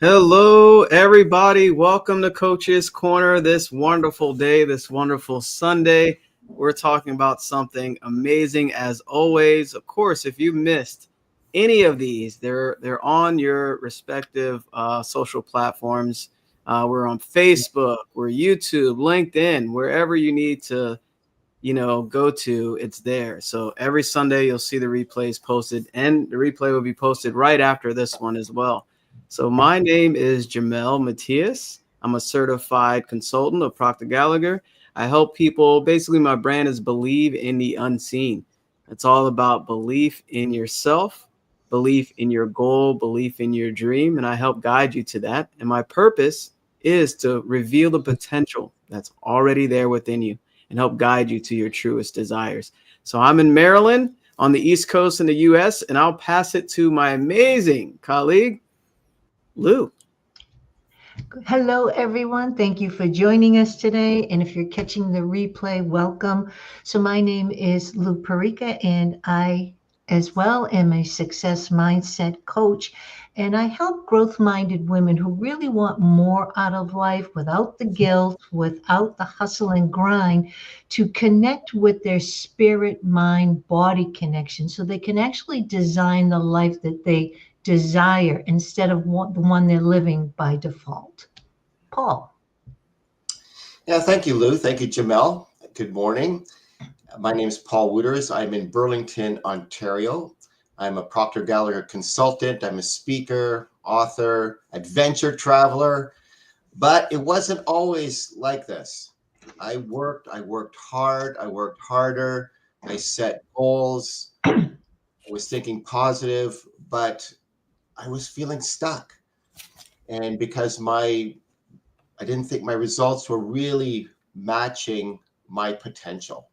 Hello, everybody. Welcome to Coach's Corner this wonderful day, this wonderful Sunday. We're talking about something amazing as always. Of course, if you missed any of these, they're on your respective social platforms. We're on Facebook, we're YouTube, LinkedIn, wherever you need to, go to, it's there. So every Sunday you'll see the replays posted, and the replay will be posted right after this one as well. So my name is Jamel Matias. I'm a certified consultant of Proctor Gallagher. I help people. Basically, my brand is believe in the unseen. It's all about belief in yourself, belief in your goal, belief in your dream, and I help guide you to that. And my purpose is to reveal the potential that's already there within you and help guide you to your truest desires. So I'm in Maryland on the East Coast in the US, and I'll pass it to my amazing colleague, Lou. Hello, everyone. Thank you for joining us today. And if you're catching the replay, welcome. So, my name is Lou Perica, and I, as well, am a success mindset coach. And I help growth minded women who really want more out of life without the guilt, without the hustle and grind, to connect with their spirit, mind, body connection so they can actually design the life that they desire instead of the one they're living by default. Paul. Yeah, thank you, Lou. Thank you, Jamel. Good morning. My name is Paul Wooters. I'm in Burlington, Ontario. I'm a Proctor Gallagher consultant. I'm a speaker, author, adventure traveler, but it wasn't always like this. I worked hard, I worked harder, I set goals, I was thinking positive, but I was feeling stuck. And because I didn't think my results were really matching my potential.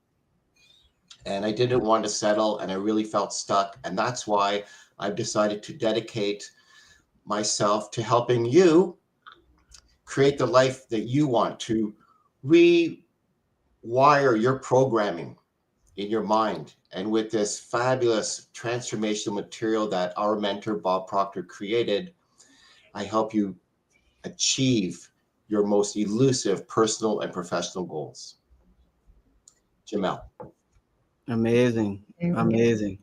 And I didn't want to settle, and I really felt stuck. And that's why I've decided to dedicate myself to helping you create the life that you want, to rewire your programming in your mind. And with this fabulous transformational material that our mentor, Bob Proctor, created, I help you achieve your most elusive personal and professional goals. Jamel. Amazing. There we Amazing.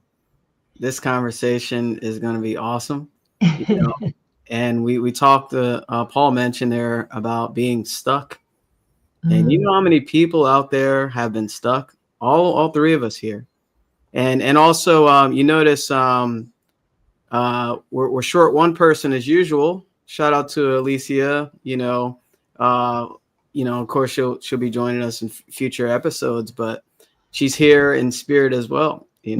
This conversation is going to be awesome. You go. know, and we talked, Paul mentioned there about being stuck. And you Mm, know how many people out there have been stuck? All three of us here. And also, you notice we're short one person as usual. Shout out to Alicia. Uh, of course she'll be joining us in future episodes, but she's here in spirit as well. yes.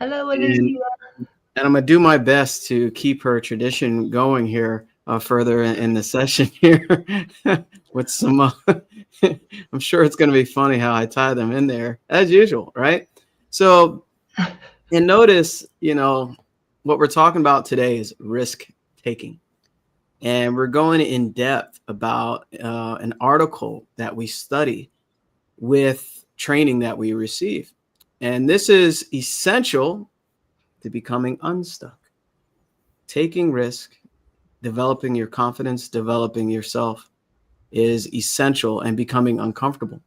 Hello, And Alicia. and I'm gonna do my best to keep her tradition going here further in the session here with some. I'm sure it's gonna be funny how I tie them in there as usual, right? So, and notice, what we're talking about today is risk taking, and we're going in depth about an article that we study with training that we receive, and this is essential to becoming unstuck. Taking risk, developing your confidence, developing yourself is essential and becoming uncomfortable.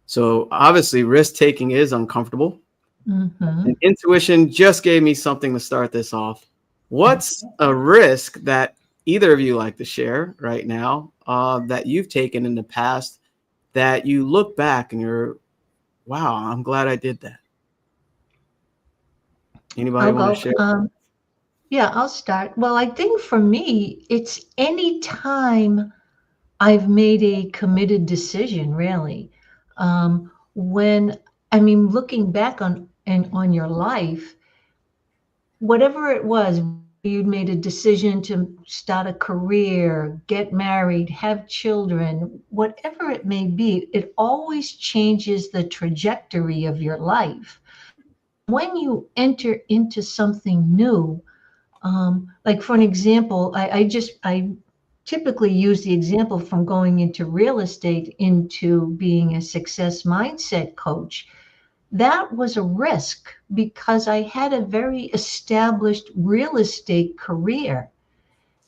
So obviously risk taking is uncomfortable. Mm-hmm. And intuition just gave me something to start this off. What's a risk that either of you like to share right now that you've taken in the past that you look back and you're, wow, I'm glad I did that. Anybody I'll want to go. share? Yeah, I'll start. Well, I think for me, it's any time I've made a committed decision, really. When I mean, looking back on your life, whatever it was, you'd made a decision to start a career, get married, have children, whatever it may be, it always changes the trajectory of your life. When you enter into something new, like for an example, I typically use the example from going into real estate into being a success mindset coach. That was a risk because I had a very established real estate career.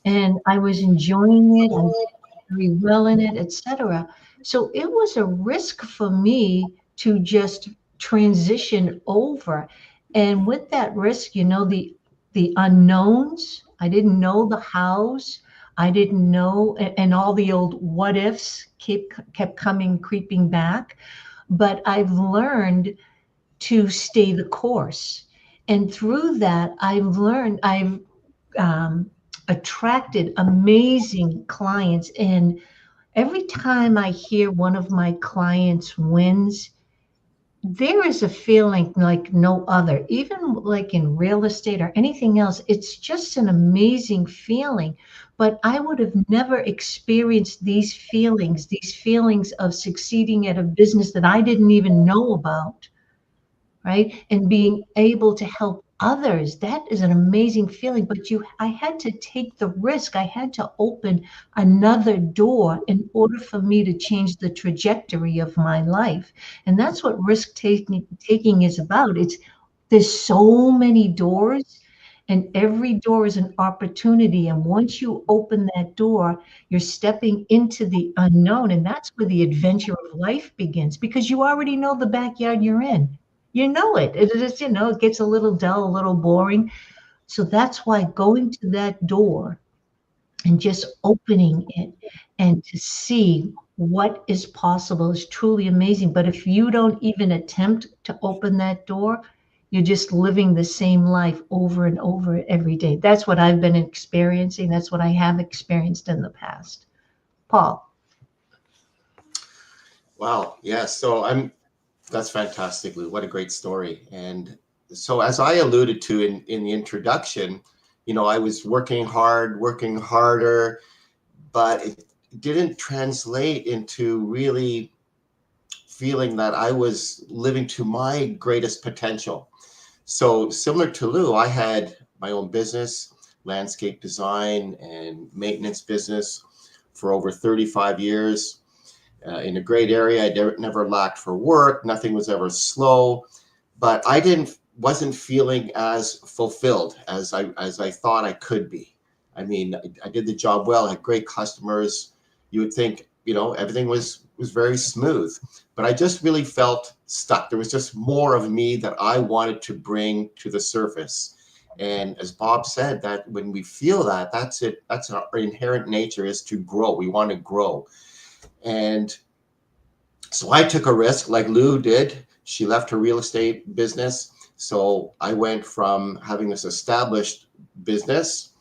and I was enjoying it. I did very well in it, etc. So it was a risk for me to just transition over. And with that risk, the unknowns, I didn't know the hows, I didn't know, and all the old what ifs kept coming creeping back. But I've learned to stay the course. And through that, I've um, attracted amazing clients. And every time I hear one of my clients wins, there is a feeling like no other, even like in real estate or anything else. It's just an amazing feeling. But I would have never experienced these feelings of succeeding at a business that I didn't even know about, right? And being able to help others, that is an amazing feeling. But I had to take the risk. I had to open another door in order for me to change the trajectory of my life. And that's what taking is about. There's so many doors, and every door is an opportunity. And once you open that door, you're stepping into the unknown. And that's where the adventure of life begins, because you already know the backyard you're in. You know it. It is, it gets a little dull, a little boring. So that's why going to that door and just opening it and to see what is possible is truly amazing. But if you don't even attempt to open that door, you're just living the same life over and over every day. That's what I've been experiencing. That's what I have experienced in the past. Paul. Wow. Yeah. That's fantastic, Lou. What a great story. And so, as I alluded to in the introduction, I was working hard, working harder, but it didn't translate into really feeling that I was living to my greatest potential. So, similar to Lou, I had my own business, landscape design and maintenance business for over 35 years. In a great area. I never lacked for work. Nothing was ever slow, but wasn't feeling as fulfilled as I thought I could be. I mean, I did the job well. I had great customers. You would think, everything was very smooth, but I just really felt stuck. There was just more of me that I wanted to bring to the surface. And as Bob said, that when we feel that, that's it. That's our inherent nature, is to grow. We want to grow. And so I took a risk like Lou did. She left her real estate business. So I went from having this established business,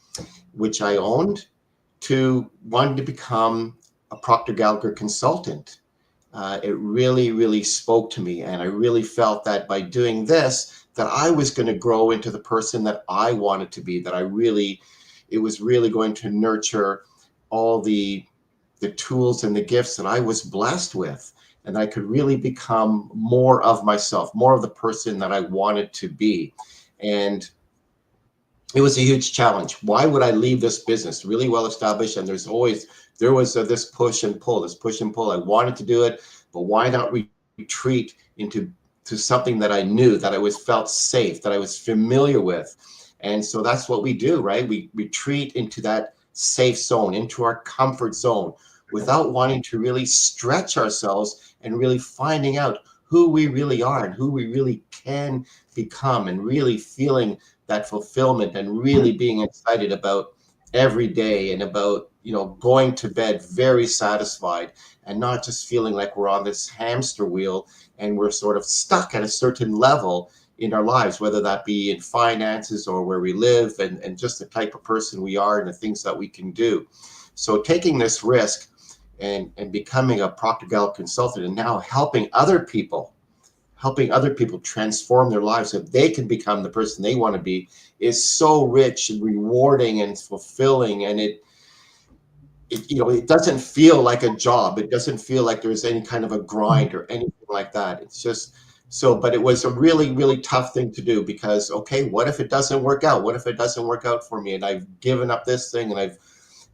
which I owned, to wanting to become a Proctor Gallagher consultant. It really, really spoke to me. And I really felt that by doing this, that I was going to grow into the person that I wanted to be, it was really going to nurture all the tools and the gifts that I was blessed with. And I could really become more of myself, more of the person that I wanted to be. And it was a huge challenge. Why would I leave this business really well established? And there was this push and pull. I wanted to do it, but why not retreat into something that I knew, that I felt safe, that I was familiar with? And so that's what we do, right? We retreat into that safe zone, into our comfort zone, without wanting to really stretch ourselves and really finding out who we really are and who we really can become, and really feeling that fulfillment and really being excited about every day, and about, going to bed very satisfied, and not just feeling like we're on this hamster wheel and we're sort of stuck at a certain level in our lives, whether that be in finances or where we live, and just the type of person we are and the things that we can do. So taking this risk and becoming a Proctor Gallagher consultant, and now helping other people transform their lives so they can become the person they want to be, is so rich and rewarding and fulfilling. And it doesn't feel like a job. It doesn't feel like there's any kind of a grind or anything like that. It's just so, but it was a really, really tough thing to do, because, okay, what if it doesn't work out? What if it doesn't work out for me? And I've given up this thing,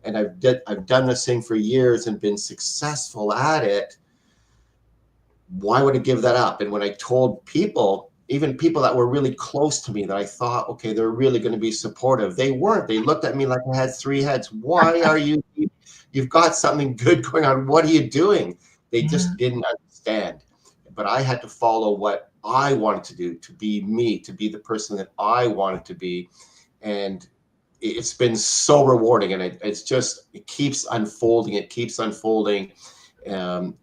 and I've done this thing for years and been successful at it. Why would I give that up? And when I told people, even people that were really close to me that I thought, okay, they're really going to be supportive. They weren't. They looked at me like I had three heads. Why are you, you've got something good going on. What are you doing? They Yeah. just didn't understand. But I had to follow what I wanted to do, to be me, to be the person that I wanted to be. And it's been so rewarding. And it keeps unfolding. It keeps unfolding.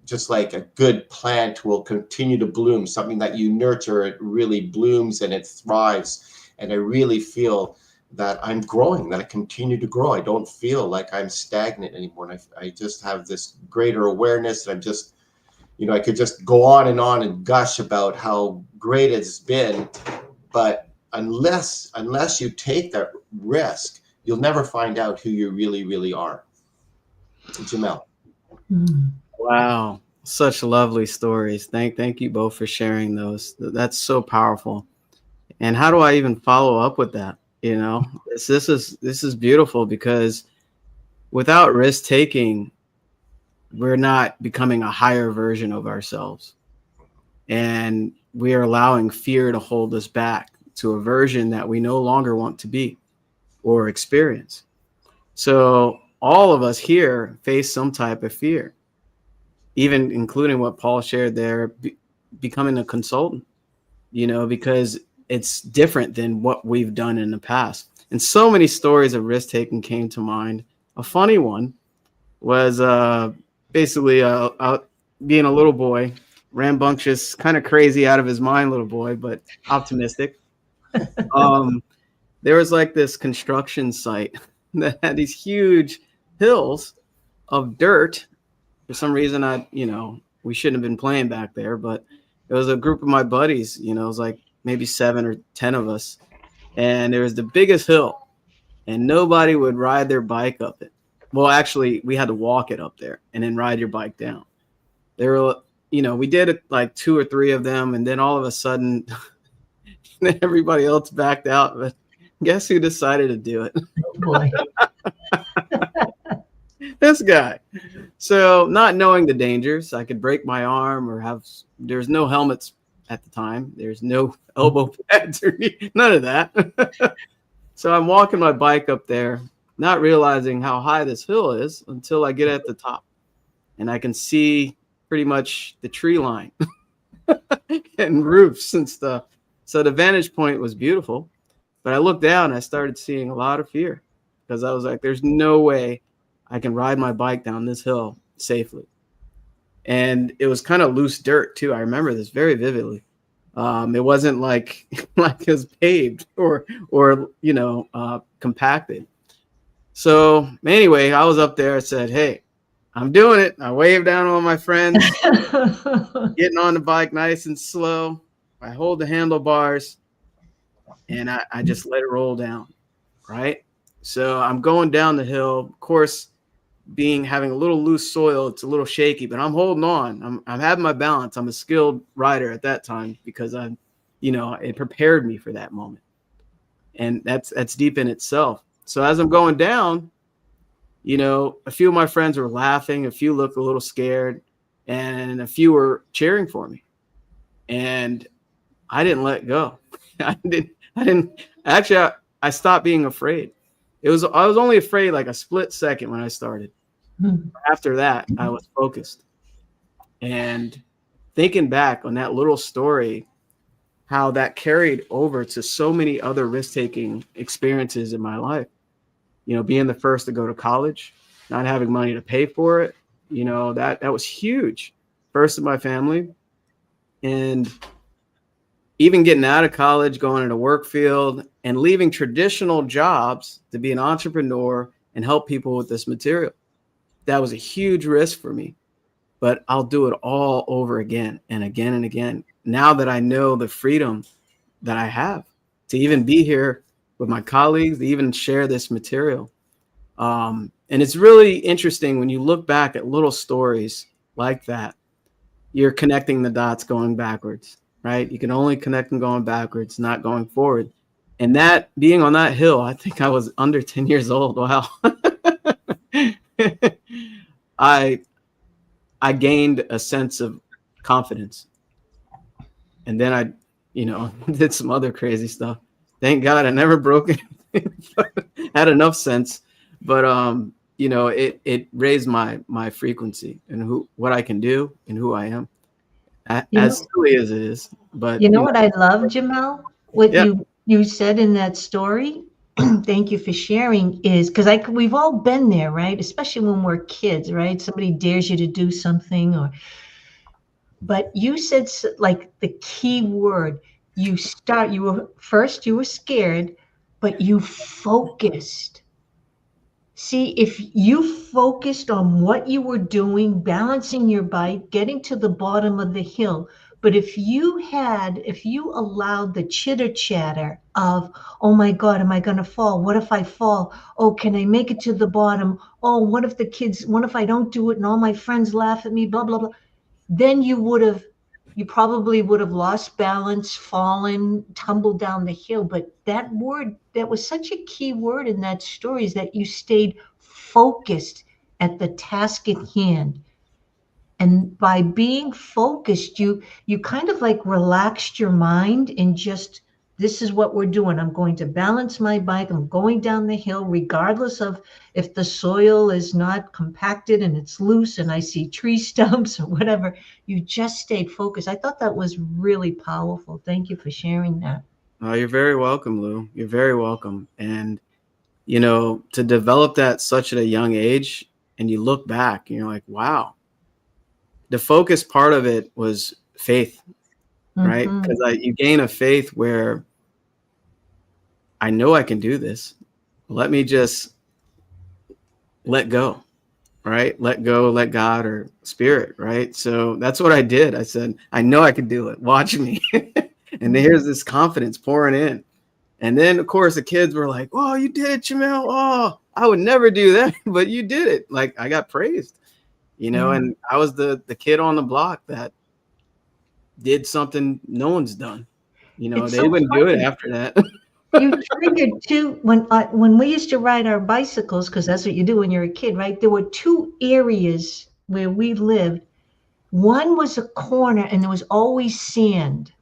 Just like a good plant will continue to bloom, something that you nurture, it really blooms and it thrives. And I really feel that I'm growing, that I continue to grow. I don't feel like I'm stagnant anymore. And I just have this greater awareness. And I'm just, I could just go on and gush about how great it's been. But unless you take that risk, you'll never find out who you really, really are. Jamel. Mm. Wow. Such lovely stories. Thank you both for sharing those. That's so powerful. And how do I even follow up with that? This is beautiful, because without risk taking, we're not becoming a higher version of ourselves. And we are allowing fear to hold us back to a version that we no longer want to be or experience. So all of us here face some type of fear, even including what Paul shared there, becoming a consultant, because it's different than what we've done in the past. And so many stories of risk taking came to mind. A funny one was basically being a little boy, rambunctious, kind of crazy, out of his mind little boy, but optimistic. There was like this construction site that had these huge hills of dirt. For some reason, we shouldn't have been playing back there, but it was a group of my buddies, it was like maybe 7 or 10 of us. And there was the biggest hill, and nobody would ride their bike up it. Well, actually, we had to walk it up there and then ride your bike down. There were, we did it like 2 or 3 of them. And then all of a sudden, everybody else backed out. But guess who decided to do it? Oh boy. This guy. So, not knowing the dangers, I could break my arm or there's no helmets at the time. There's no elbow pads or none of that. So I'm walking my bike up there, not realizing how high this hill is until I get at the top, and I can see pretty much the tree line and roofs and stuff. So the vantage point was beautiful, but I looked down and I started seeing a lot of fear, because I was like, there's no way I can ride my bike down this hill safely. And it was kind of loose dirt too. I remember this very vividly. It wasn't like it was paved or compacted. So anyway, I was up there. I said, "Hey, I'm doing it." I waved down all my friends, getting on the bike nice and slow. I hold the handlebars, and I just let it roll down. Right. So I'm going down the hill. Of course, having a little loose soil, it's a little shaky, but I'm holding on. I'm having my balance. I'm a skilled rider at that time, because it prepared me for that moment. And that's deep in itself. So as I'm going down, a few of my friends were laughing, a few looked a little scared, and a few were cheering for me. And I didn't let go. I didn't actually, I stopped being afraid. I was only afraid like a split second when I started. After that, I was focused. And thinking back on that little story, how that carried over to so many other risk-taking experiences in my life. Being the first to go to college, not having money to pay for it, that was huge. First in my family. And even getting out of college, going into the work field, and leaving traditional jobs to be an entrepreneur and help people with this material. That was a huge risk for me, but I'll do it all over again and again and again. Now that I know the freedom that I have to even be here with my colleagues, to even share this material. And it's really interesting when you look back at little stories like that, you're connecting the dots going backwards, right? You can only connect them going backwards, not going forward. And that being on that hill, I think I was under 10 years old. Wow. I gained a sense of confidence. And then I did some other crazy stuff. Thank God I never broke it. Had enough sense, but it raised my frequency and what I can do and who I am. You As know, silly as it is, but you know what I love, Jamel? What yeah. you said in that story. Thank you for sharing. Is because we've all been there, right? Especially when we're kids, right? Somebody dares you to do something, but you said like the key word. You were scared, but you focused. See, if you focused on what you were doing, balancing your bike, getting to the bottom of the hill, but if you allowed the chitter chatter of, oh my God, am I going to fall? What if I fall? Oh, can I make it to the bottom? Oh, what if I don't do it and all my friends laugh at me, blah, blah, blah. Then you probably would have lost balance, fallen, tumbled down the hill. But that word, that was such a key word in that story, is that you stayed focused at the task at hand. And by being focused, you kind of like relaxed your mind and just, this is what we're doing. I'm going to balance my bike. I'm going down the hill, regardless of if the soil is not compacted and it's loose and I see tree stumps or whatever. You just stayed focused. I thought that was really powerful. Thank you for sharing that. Oh, you're very welcome, Lou. You're very welcome. And to develop that such at a young age, and you look back and you're like, wow, the focus part of it was faith, right? Mm-hmm. Because you gain a faith where I know I can do this. Let me just let go, right? Let go, let God or spirit, right? So that's what I did. I said, I know I can do it. Watch me. And here's this confidence pouring in. And then, of course, the kids were like, oh, you did it, Jamel. Oh, I would never do that, but you did it. Like, I got praised, Yeah. and I was the kid on the block that did something no one's done. It's They so wouldn't do it funny. after that. You triggered two when we used to ride our bicycles, because that's what you do when you're a kid, right? There were two areas where we lived. One was a corner, and there was always sand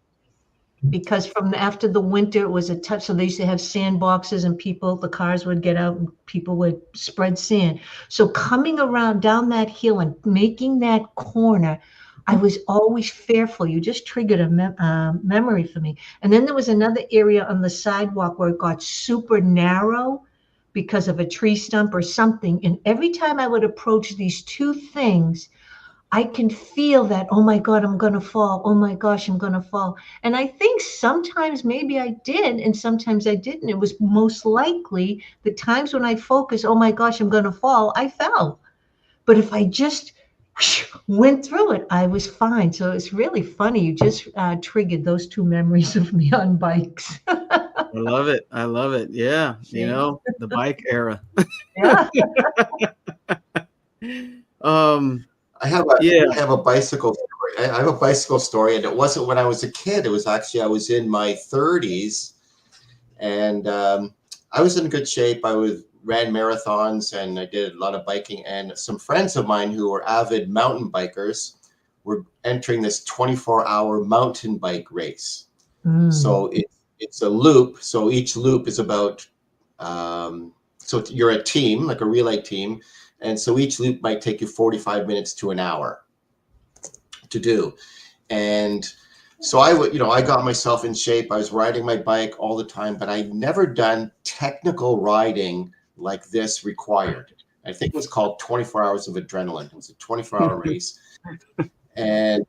because from after the winter it was a touch. So they used to have sandboxes, and the cars would get out, and people would spread sand. So coming around down that hill and making that corner, I was always fearful. You just triggered a memory for me. And then there was another area on the sidewalk where it got super narrow because of a tree stump or something. And every time I would approach these two things, I can feel that, oh my God, I'm going to fall. Oh my gosh, I'm going to fall. And I think sometimes maybe I did, and sometimes I didn't. It was most likely the times when I focused, oh my gosh, I'm going to fall, I fell. But if I just went through it, I was fine. So it's really funny. You just triggered those two memories of me on bikes. I love it. I love it. Yeah. See? The bike era. Yeah. Um, I have yeah. a bicycle story. I have a bicycle story, and it wasn't when I was a kid. It was actually I was in my 30s, and I was in good shape. Ran marathons, and I did a lot of biking. And some friends of mine who were avid mountain bikers were entering this 24-hour mountain bike race. So it's a loop. So each loop is about. So you're a team, like a relay team. And so each loop might take you 45 minutes to an hour to do. And so I got myself in shape. I was riding my bike all the time, but I'd never done technical riding like this required. I think it was called 24 Hours of Adrenaline. It was a 24-hour race. And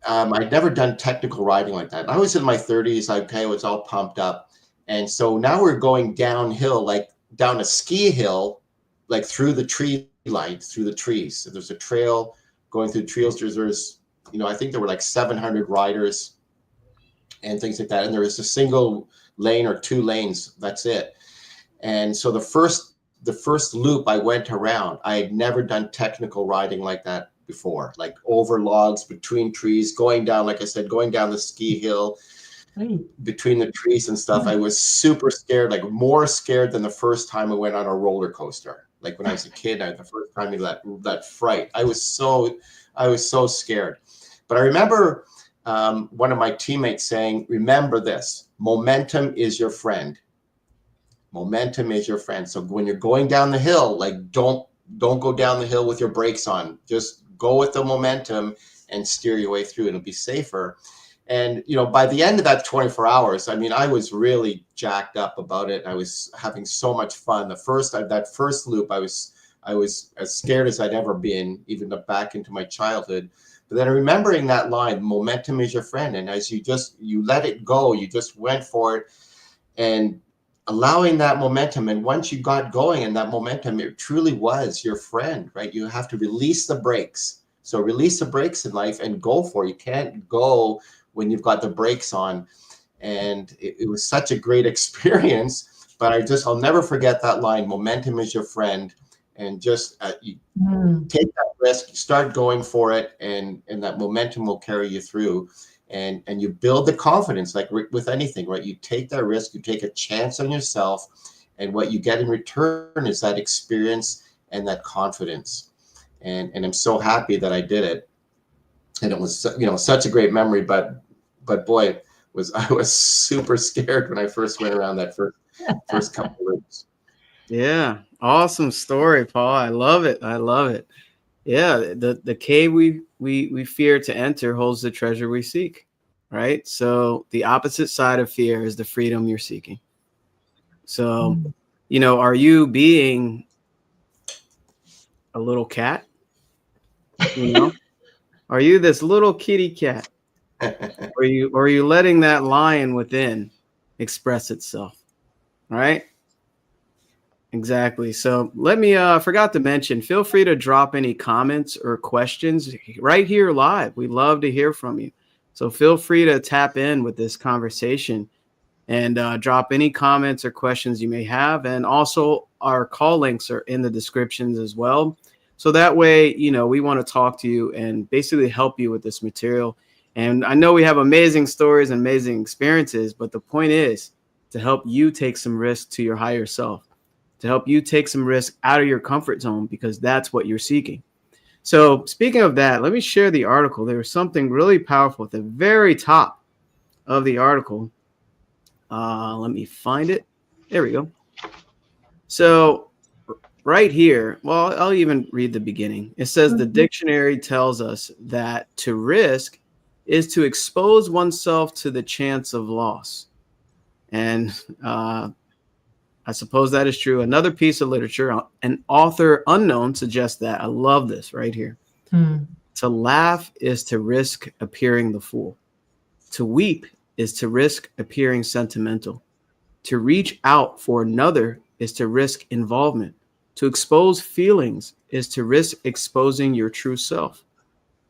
I'd never done technical riding like that. I was in my 30s. I was all pumped up. And so now we're going downhill, like down a ski hill, like through the tree lines, through the trees. So there's a trail going through trails. There's I think there were like 700 riders and things like that. And there was a single lane or two lanes. That's it. And so the first loop I went around, I had never done technical riding like that before, like over logs, between trees, going down, like I said, going down the ski hill, between the trees and stuff. I was super scared, like more scared than the first time I went on a roller coaster. Like when I was a kid, the first time that fright, I was so scared. But I remember one of my teammates saying, remember this, momentum is your friend. Momentum is your friend. So when you're going down the hill, like don't go down the hill with your brakes on. Just go with the momentum and steer your way through. It'll be safer. And by the end of that 24 hours, I mean, I was really jacked up about it. I was having so much fun. That first loop, I was as scared as I'd ever been, even back into my childhood. But then remembering that line, momentum is your friend. And as you let it go, you just went for it, and allowing that momentum. And once you got going and that momentum, it truly was your friend, right? You have to release the brakes. So release the brakes in life and go for it. You can't go when you've got the brakes on. And it was such a great experience, but I'll never forget that line, momentum is your friend. And just you take that risk, start going for it, and that momentum will carry you through. And you build the confidence, like with anything, right? You take that risk, you take a chance on yourself, and what you get in return is that experience and that confidence. And I'm so happy that I did it. And it was, such a great memory, but boy, I was super scared when I first went around that first couple of loops. Yeah. Awesome story, Paul. I love it. I love it. Yeah. The cave we fear to enter holds the treasure we seek. Right. So the opposite side of fear is the freedom you're seeking. So, are you being a little cat? Are you this little kitty cat? Or are you letting that lion within express itself? Right? Exactly. So let me forgot to mention, feel free to drop any comments or questions right here live. We love to hear from you. So feel free to tap in with this conversation and drop any comments or questions you may have. And also our call links are in the descriptions as well. So that way, we want to talk to you and basically help you with this material. And I know we have amazing stories and amazing experiences, but the point is to help you take some risk to your higher self, to help you take some risk out of your comfort zone, because that's what you're seeking. So speaking of that, let me share the article. There was something really powerful at the very top of the article. Let me find it. There we go. So right here, well, I'll even read the beginning. It says the dictionary tells us that to risk is to expose oneself to the chance of loss. And I suppose that is true. Another piece of literature, an author unknown, suggests that. I love this right here. To laugh is to risk appearing the fool. To weep is to risk appearing sentimental. To reach out for another is to risk involvement. To expose feelings is to risk exposing your true self.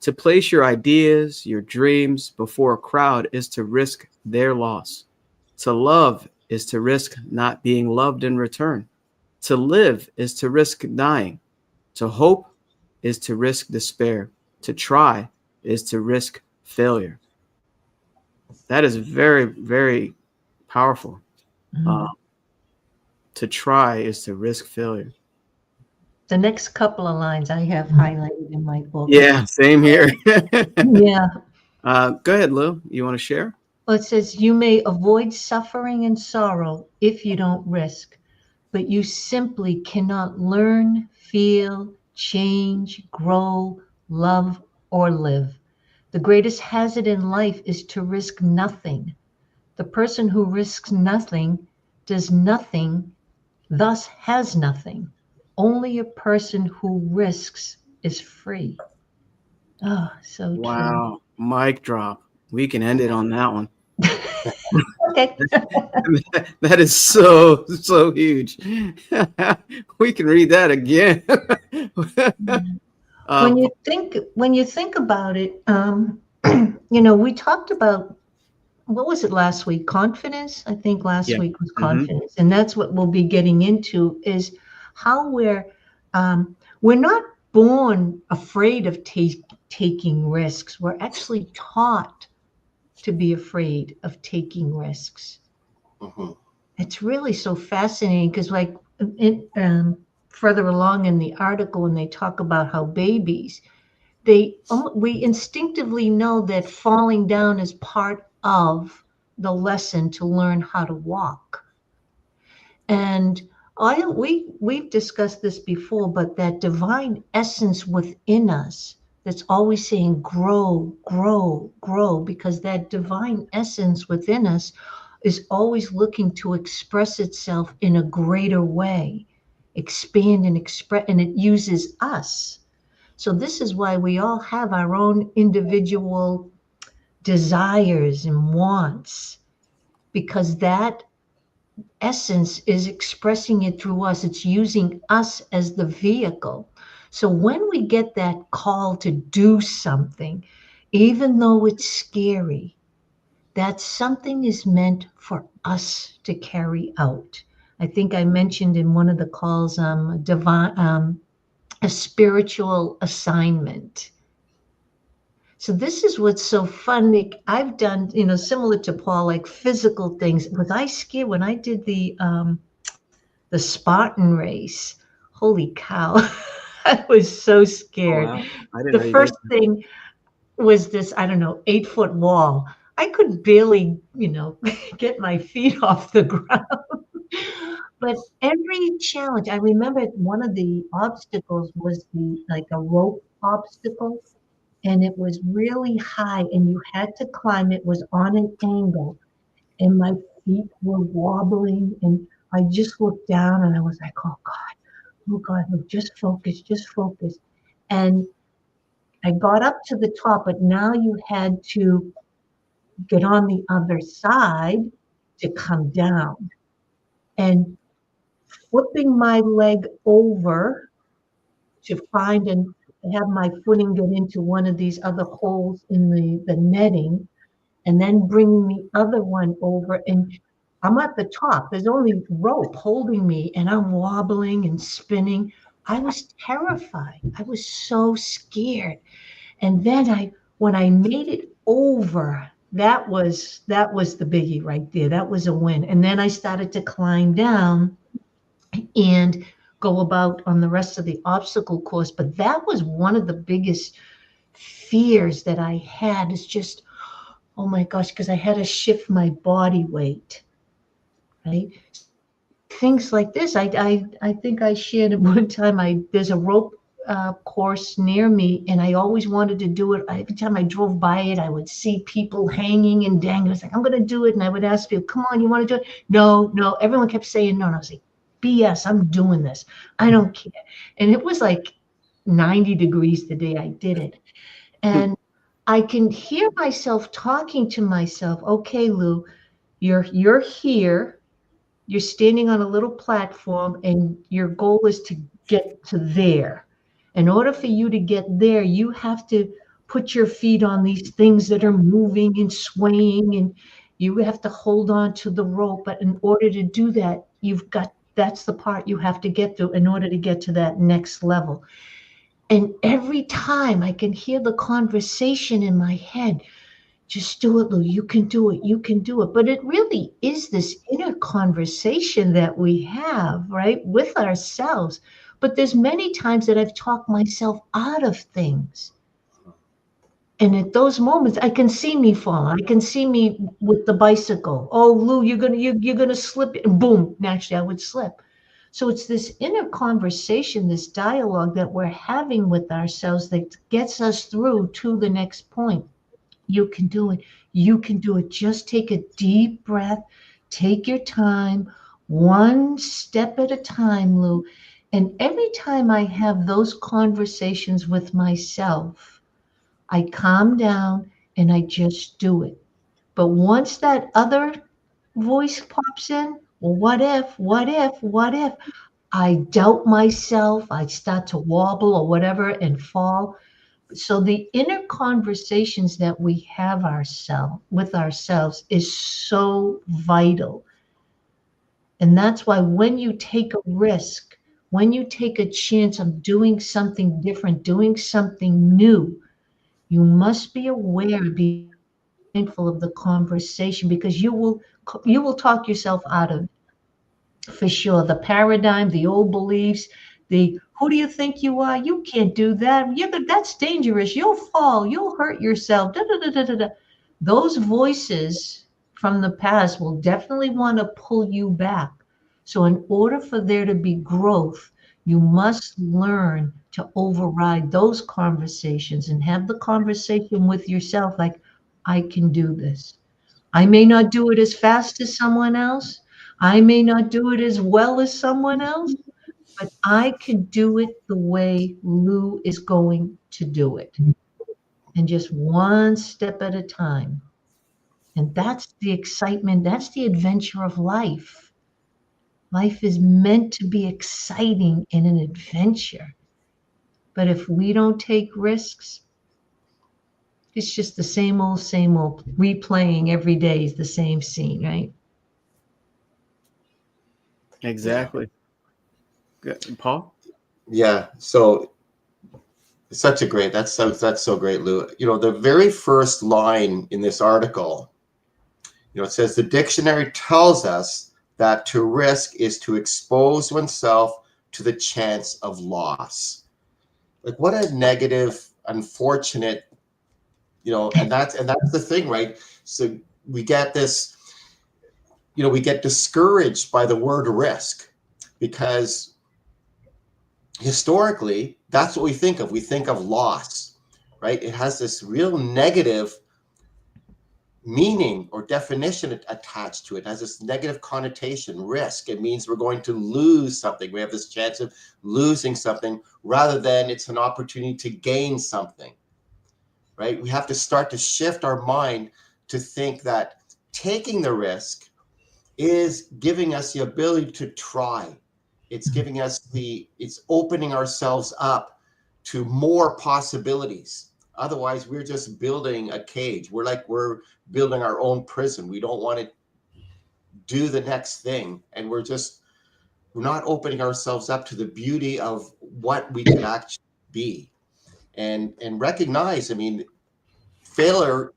To place your ideas, your dreams before a crowd is to risk their loss. To love is to risk not being loved in return. To live is to risk dying. To hope is to risk despair. To try is to risk failure. That is very, very powerful. To try is to risk failure. The next couple of lines I have highlighted in my book. Yeah, same here. Yeah. Go ahead, Lou. You want to share? Well, it says, you may avoid suffering and sorrow if you don't risk, but you simply cannot learn, feel, change, grow, love, or live. The greatest hazard in life is to risk nothing. The person who risks nothing does nothing, thus has nothing. Only a person who risks is free. Oh, so true. Wow. Mic drop. We can end it on that one. Okay. That is so huge. We can read that again. When you think about it, we talked about, what was it last week? Confidence. I think last week was confidence, and that's what we'll be getting into, is how we're not born afraid of taking risks. We're actually taught to be afraid of taking risks. It's really so fascinating, because like further along in the article, when they talk about how babies, we instinctively know that falling down is part of the lesson to learn how to walk. And we've discussed this before, but that divine essence within us that's always saying grow, grow, grow, because that divine essence within us is always looking to express itself in a greater way, expand and express, and it uses us. So this is why we all have our own individual desires and wants, because that essence is expressing it through us. It's using us as the vehicle. So when we get that call to do something, even though it's scary, that something is meant for us to carry out. I think I mentioned in one of the calls, a spiritual assignment. So this is what's so fun. Like I've done, similar to Paul, like physical things. Was I scared when I did the Spartan race? Holy cow! I was so Oh scared. wow, I didn't The know you did first thing was this, I don't know, 8-foot wall. I could barely, get my feet off the ground. But every challenge, I remember one of the obstacles was the like a rope obstacle, and it was really high, and you had to climb. It was on an angle, and my feet were wobbling, and I just looked down, and I was like, oh God, look, just focus, just focus. And I got up to the top, but now you had to get on the other side to come down. And flipping my leg over to find and have my footing get into one of these other holes in the netting, and then bringing the other one over. And I'm at the top. There's only rope holding me, and I'm wobbling and spinning. I was terrified. I was so scared. And then when I made it over, that was the biggie right there. That was a win. And then I started to climb down and go about on the rest of the obstacle course. But that was one of the biggest fears that I had, is just, oh my gosh, because I had to shift my body weight, right? So things like this, I think I shared at one time. There's a rope course near me, and I always wanted to do it. Every time I drove by it, I would see people hanging and dangling. I was like, I'm going to do it, and I would ask people, "Come on, you want to do it?" No, no. Everyone kept saying no, and I was like, "BS! I'm doing this. I don't care." And it was like 90 degrees the day I did it, and I can hear myself talking to myself. Okay, Lou, you're here. You're standing on a little platform, and your goal is to get to there. In order for you to get there, you have to put your feet on these things that are moving and swaying, and you have to hold on to the rope. But in order to do that, that's the part you have to get through in order to get to that next level. And every time I can hear the conversation in my head, just do it, Lou. You can do it. You can do it. But it really is this inner conversation that we have, right, with ourselves. But there's many times that I've talked myself out of things. And at those moments, I can see me falling. I can see me with the bicycle. Oh, Lou, you're gonna slip, and boom, naturally I would slip. So it's this inner conversation, this dialogue that we're having with ourselves that gets us through to the next point. You can do it. You can do it. Just take a deep breath. Take your time, one step at a time, Lou. And every time I have those conversations with myself, I calm down and I just do it. But once that other voice pops in, well, what if, what if, what if? I doubt myself, I start to wobble or whatever and fall. So the inner conversations that we have with ourselves is so vital. And that's why when you take a risk, when you take a chance of doing something different, doing something new, you must be aware, be mindful of the conversation, because you will talk yourself out of it, for sure. The paradigm, the old beliefs, Who do you think you are? You can't do that. That's dangerous. You'll fall. You'll hurt yourself. Da, da, da, da, da, da. Those voices from the past will definitely want to pull you back. So, in order for there to be growth, you must learn to override those conversations and have the conversation with yourself like, I can do this. I may not do it as fast as someone else. I may not do it as well as someone else, but I can do it the way Lou is going to do it. And just one step at a time. And that's the excitement, that's the adventure of life. Life is meant to be exciting and an adventure. But if we don't take risks, it's just the same old, replaying every day is the same scene, right? Exactly. Good. Paul? Yeah. So that's so great, Lou. The very first line in this article, it says the dictionary tells us that to risk is to expose oneself to the chance of loss. Like, what a negative, unfortunate, and that's the thing, right? So we get this, we get discouraged by the word risk because historically that's what we think of. We think of loss, right? It has this real negative meaning or definition attached to it. It has this negative connotation. Risk, it means we're going to lose something. We have this chance of losing something rather than it's an opportunity to gain something, right? We have to start to shift our mind to think that taking the risk is giving us the ability to try. It's giving us it's opening ourselves up to more possibilities. Otherwise, we're just building a cage. We're building our own prison. We don't want to do the next thing. And we're not opening ourselves up to the beauty of what we could actually be. And recognize, failure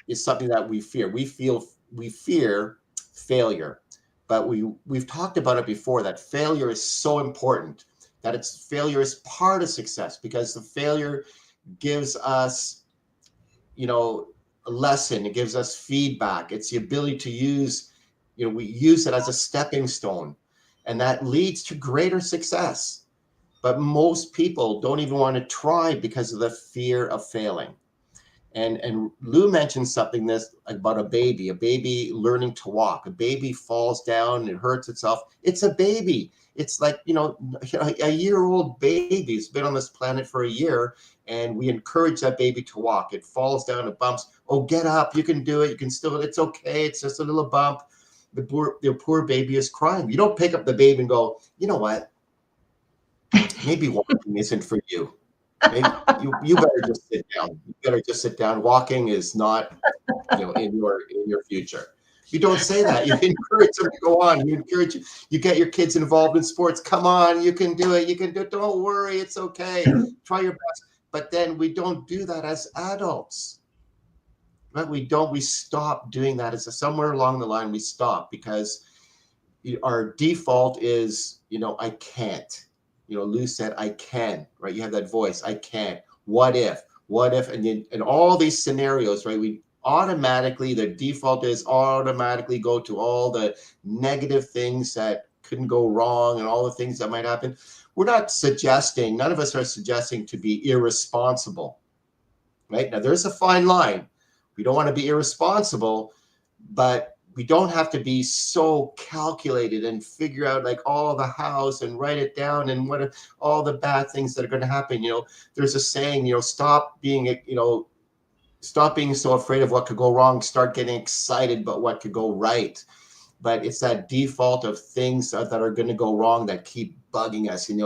is something that we fear. We fear failure. But we've talked about it before, that failure is so important, that failure is part of success, because the failure gives us, a lesson. It gives us feedback. It's the ability to use, we use it as a stepping stone, and that leads to greater success. But most people don't even want to try because of the fear of failing. And Lou mentioned something about a baby learning to walk. A baby falls down and hurts itself. It's a baby. It's like, a year-old baby has been on this planet for a year, and we encourage that baby to walk. It falls down, it bumps. Oh, get up. You can do it. You can still, it's okay. It's just a little bump. The poor baby is crying. You don't pick up the baby and go, you know what? Maybe walking isn't for you. Maybe you better just sit down. You better just sit down. Walking is not, in your future. You don't say that. You encourage them to go on. You get your kids involved in sports. Come on, you can do it. You can do it. Don't worry, it's okay. Try your best. But then we don't do that as adults. Right? We stop doing that. Somewhere along the line we stop, because our default is, I can't. Lou said, I can, right? You have that voice, I can't. What if, and all these scenarios, right? The default is automatically go to all the negative things that couldn't go wrong and all the things that might happen. None of us are suggesting to be irresponsible, right? Now, there's a fine line. We don't want to be irresponsible, but we don't have to be so calculated and figure out like all the hows and write it down and what are all the bad things that are going to happen. There's a saying, stop being so afraid of what could go wrong. Start getting excited about what could go right. But it's that default of things that are going to go wrong that keep bugging us. And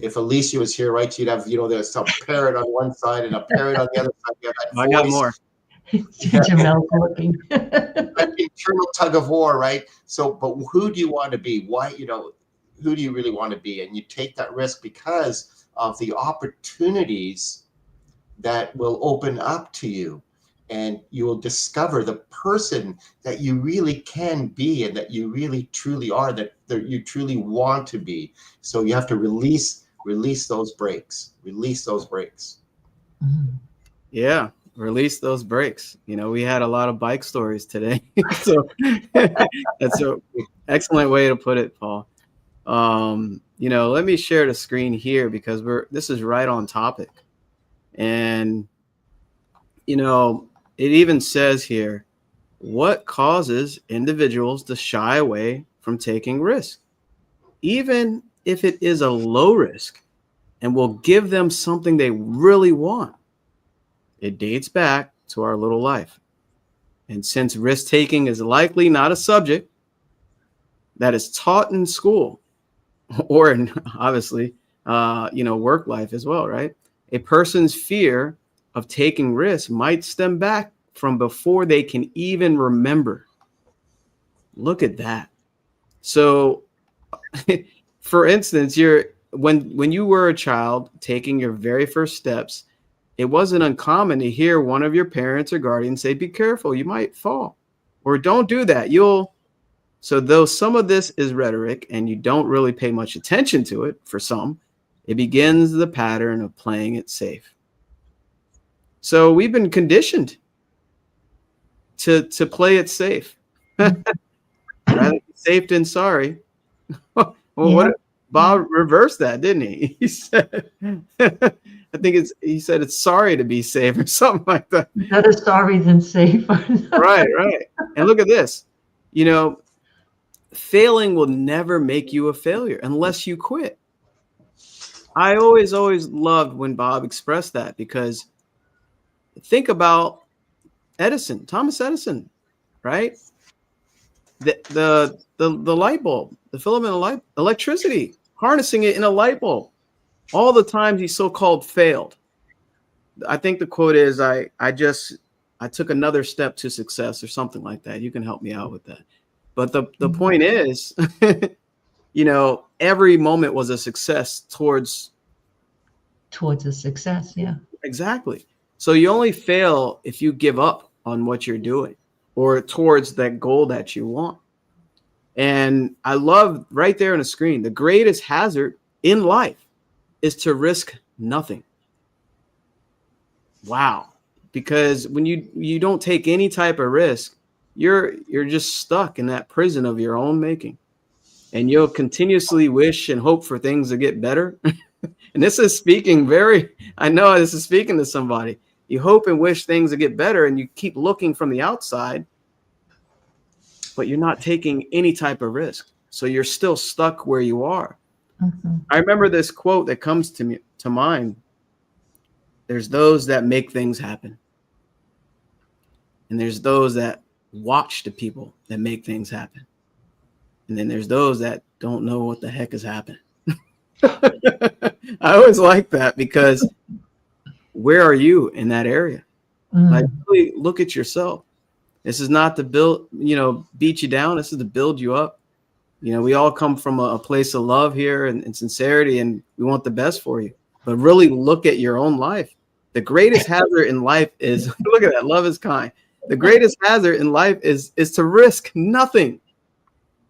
if Alicia was here, right, she'd have, there's some parrot on one side and a parrot on the other side. You have that I got more. Jamel looking. An internal tug of war, right? So, but who do you want to be? Why, who do you really want to be? And you take that risk because of the opportunities that will open up to you. and you will discover the person that you really can be and that you really truly are, that you truly want to be. So you have to release those brakes, Mhm. Yeah, release those brakes. We had a lot of bike stories today. So that's an excellent way to put it, Paul. Let me share the screen here because this is right on topic. And it even says here, what causes individuals to shy away from taking risk, even if it is a low risk and will give them something they really want? It dates back to our little life. And since risk taking is likely not a subject that is taught in school or in obviously, work life as well, right? A person's fear of taking risks might stem back from before they can even remember. Look at that. So, for instance, when you were a child taking your very first steps, it wasn't uncommon to hear one of your parents or guardians say, "Be careful, you might fall," or "Don't do that, you'll." So though some of this is rhetoric and you don't really pay much attention to it, for some, it begins the pattern of playing it safe. So we've been conditioned to play it safe. Rather be safe than sorry. Well, Yeah. what Bob reversed that, didn't he? He said, I think he said it's sorry to be safe or something like that. Better sorry than safe. Right. And look at this. Failing will never make you a failure unless you quit. I always loved when Bob expressed that, because think about Thomas Edison, right? The light bulb, the filament of light, electricity, harnessing it in a light bulb. All the times he so-called failed. I think the quote is, I took another step to success or something like that. You can help me out with that. But the point is, every moment was a success towards a success. Yeah. exactly. So you only fail if you give up on what you're doing or towards that goal that you want. And I love right there on the screen, the greatest hazard in life is to risk nothing. Wow. Because when you don't take any type of risk, you're just stuck in that prison of your own making. And you'll continuously wish and hope for things to get better. And this is speaking I know this is speaking to somebody. You hope and wish things to get better, and you keep looking from the outside, but you're not taking any type of risk. So you're still stuck where you are. Mm-hmm. I remember this quote that comes to mind. There's those that make things happen. And there's those that watch the people that make things happen. And then there's those that don't know what the heck is happening. I always like that, because where are you in that area? Like, really look at yourself. This is not to build, beat you down. This is to build you up. We all come from a place of love here and sincerity, and we want the best for you. But really look at your own life. The greatest hazard in life is, look at that, love is kind. The greatest hazard in life is to risk nothing.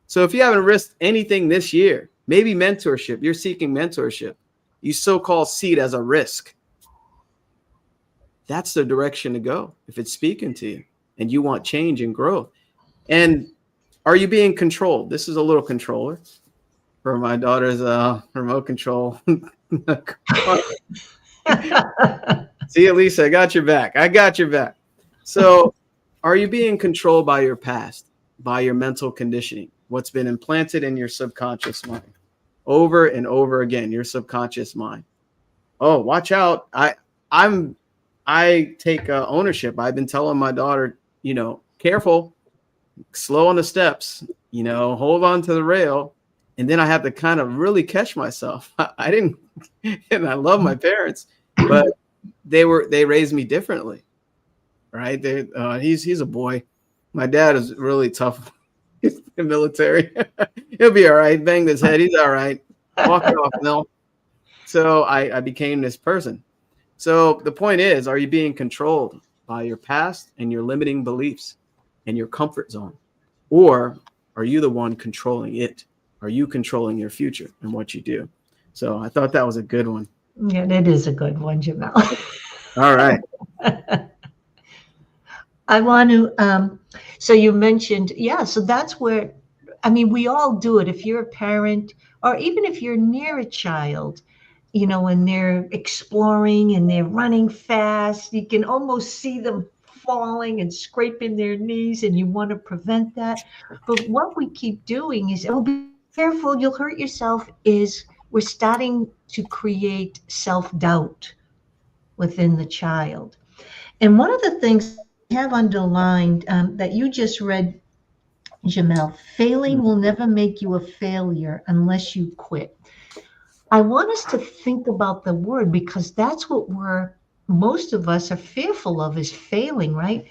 So if you haven't risked anything this year, maybe mentorship, you're seeking mentorship, you so-called see it as a risk. That's the direction to go if it's speaking to you and you want change and growth. And are you being controlled? This is a little controller for my daughter's remote control. See, Elisa, I got your back. So are you being controlled by your past, by your mental conditioning, what's been implanted in your subconscious mind over and over again, your subconscious mind? Oh, watch out. I take ownership. I've been telling my daughter, careful, slow on the steps, hold on to the rail. And then I have to kind of really catch myself. I didn't, and I love my parents, but they raised me differently, right? He's a boy. My dad is really tough. He's in the military. He'll be all right. Banged his head. He's all right. Walk it off, no. So I became this person. So the point is, are you being controlled by your past and your limiting beliefs and your comfort zone? Or are you the one controlling it? Are you controlling your future and what you do? So I thought that was a good one. Yeah, that is a good one, Jamel. All right. I want to, so you mentioned, yeah, so that's where, I mean, we all do it. If you're a parent, or even if you're near a child, you know, and they're exploring and they're running fast, you can almost see them falling and scraping their knees, and you want to prevent that. But what we keep doing is, oh, be careful, you'll hurt yourself, is we're starting to create self doubt within the child. And one of the things I have underlined that you just read, Jamel, failing will never make you a failure unless you quit. I want us to think about the word because that's what most of us are fearful of is failing, right?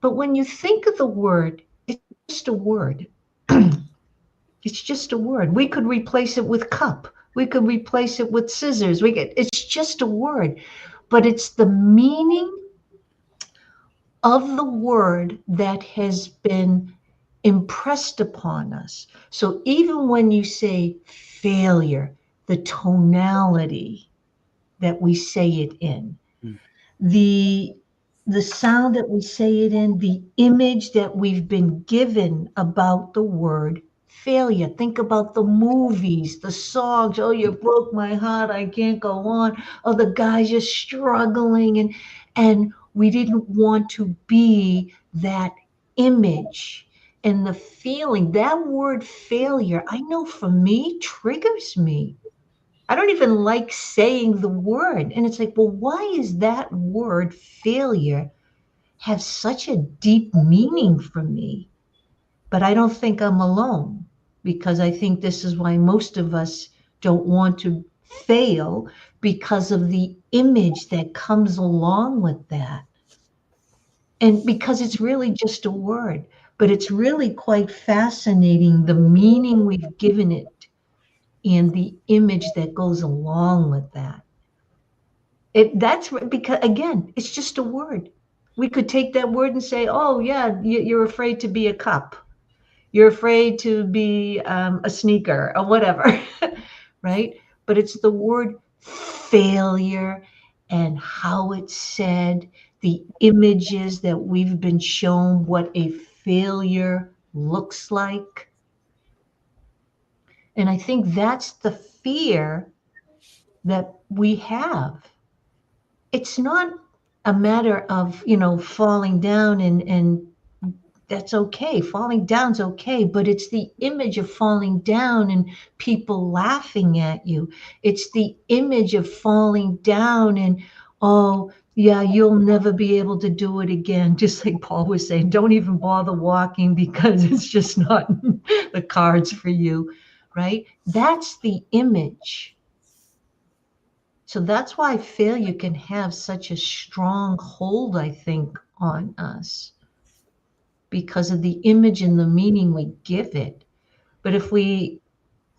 But when you think of the word, it's just a word. It's just a word. We could replace it with cup. We could replace it with scissors. It's just a word, but it's the meaning of the word that has been impressed upon us. So even when you say failure, the tonality that we say it in, the the sound that we say it in, the image that we've been given about the word failure. Think about the movies, the songs. Oh, you broke my heart. I can't go on. Oh, the guy's just struggling, and we didn't want to be that image and the feeling. That word failure, I know for me, triggers me. I don't even like saying the word. And it's like, well, why is that word failure have such a deep meaning for me? But I don't think I'm alone because I think this is why most of us don't want to fail because of the image that comes along with that. And because it's really just a word, but it's really quite fascinating the meaning we've given it and the image that goes along with that. That's because again, it's just a word. We could take that word and say, "Oh yeah, you're afraid to be a cup. You're afraid to be a sneaker or whatever," right? But it's the word failure and how it's said, the images that we've been shown what a failure looks like. And I think that's the fear that we have. It's not a matter of, falling down and that's okay. Falling down's okay, but it's the image of falling down and people laughing at you. It's the image of falling down and, oh, yeah, you'll never be able to do it again. Just like Paul was saying, don't even bother walking because it's just not the cards for you, right? That's the image. So that's why failure can have such a strong hold, I think, on us because of the image and the meaning we give it. But if we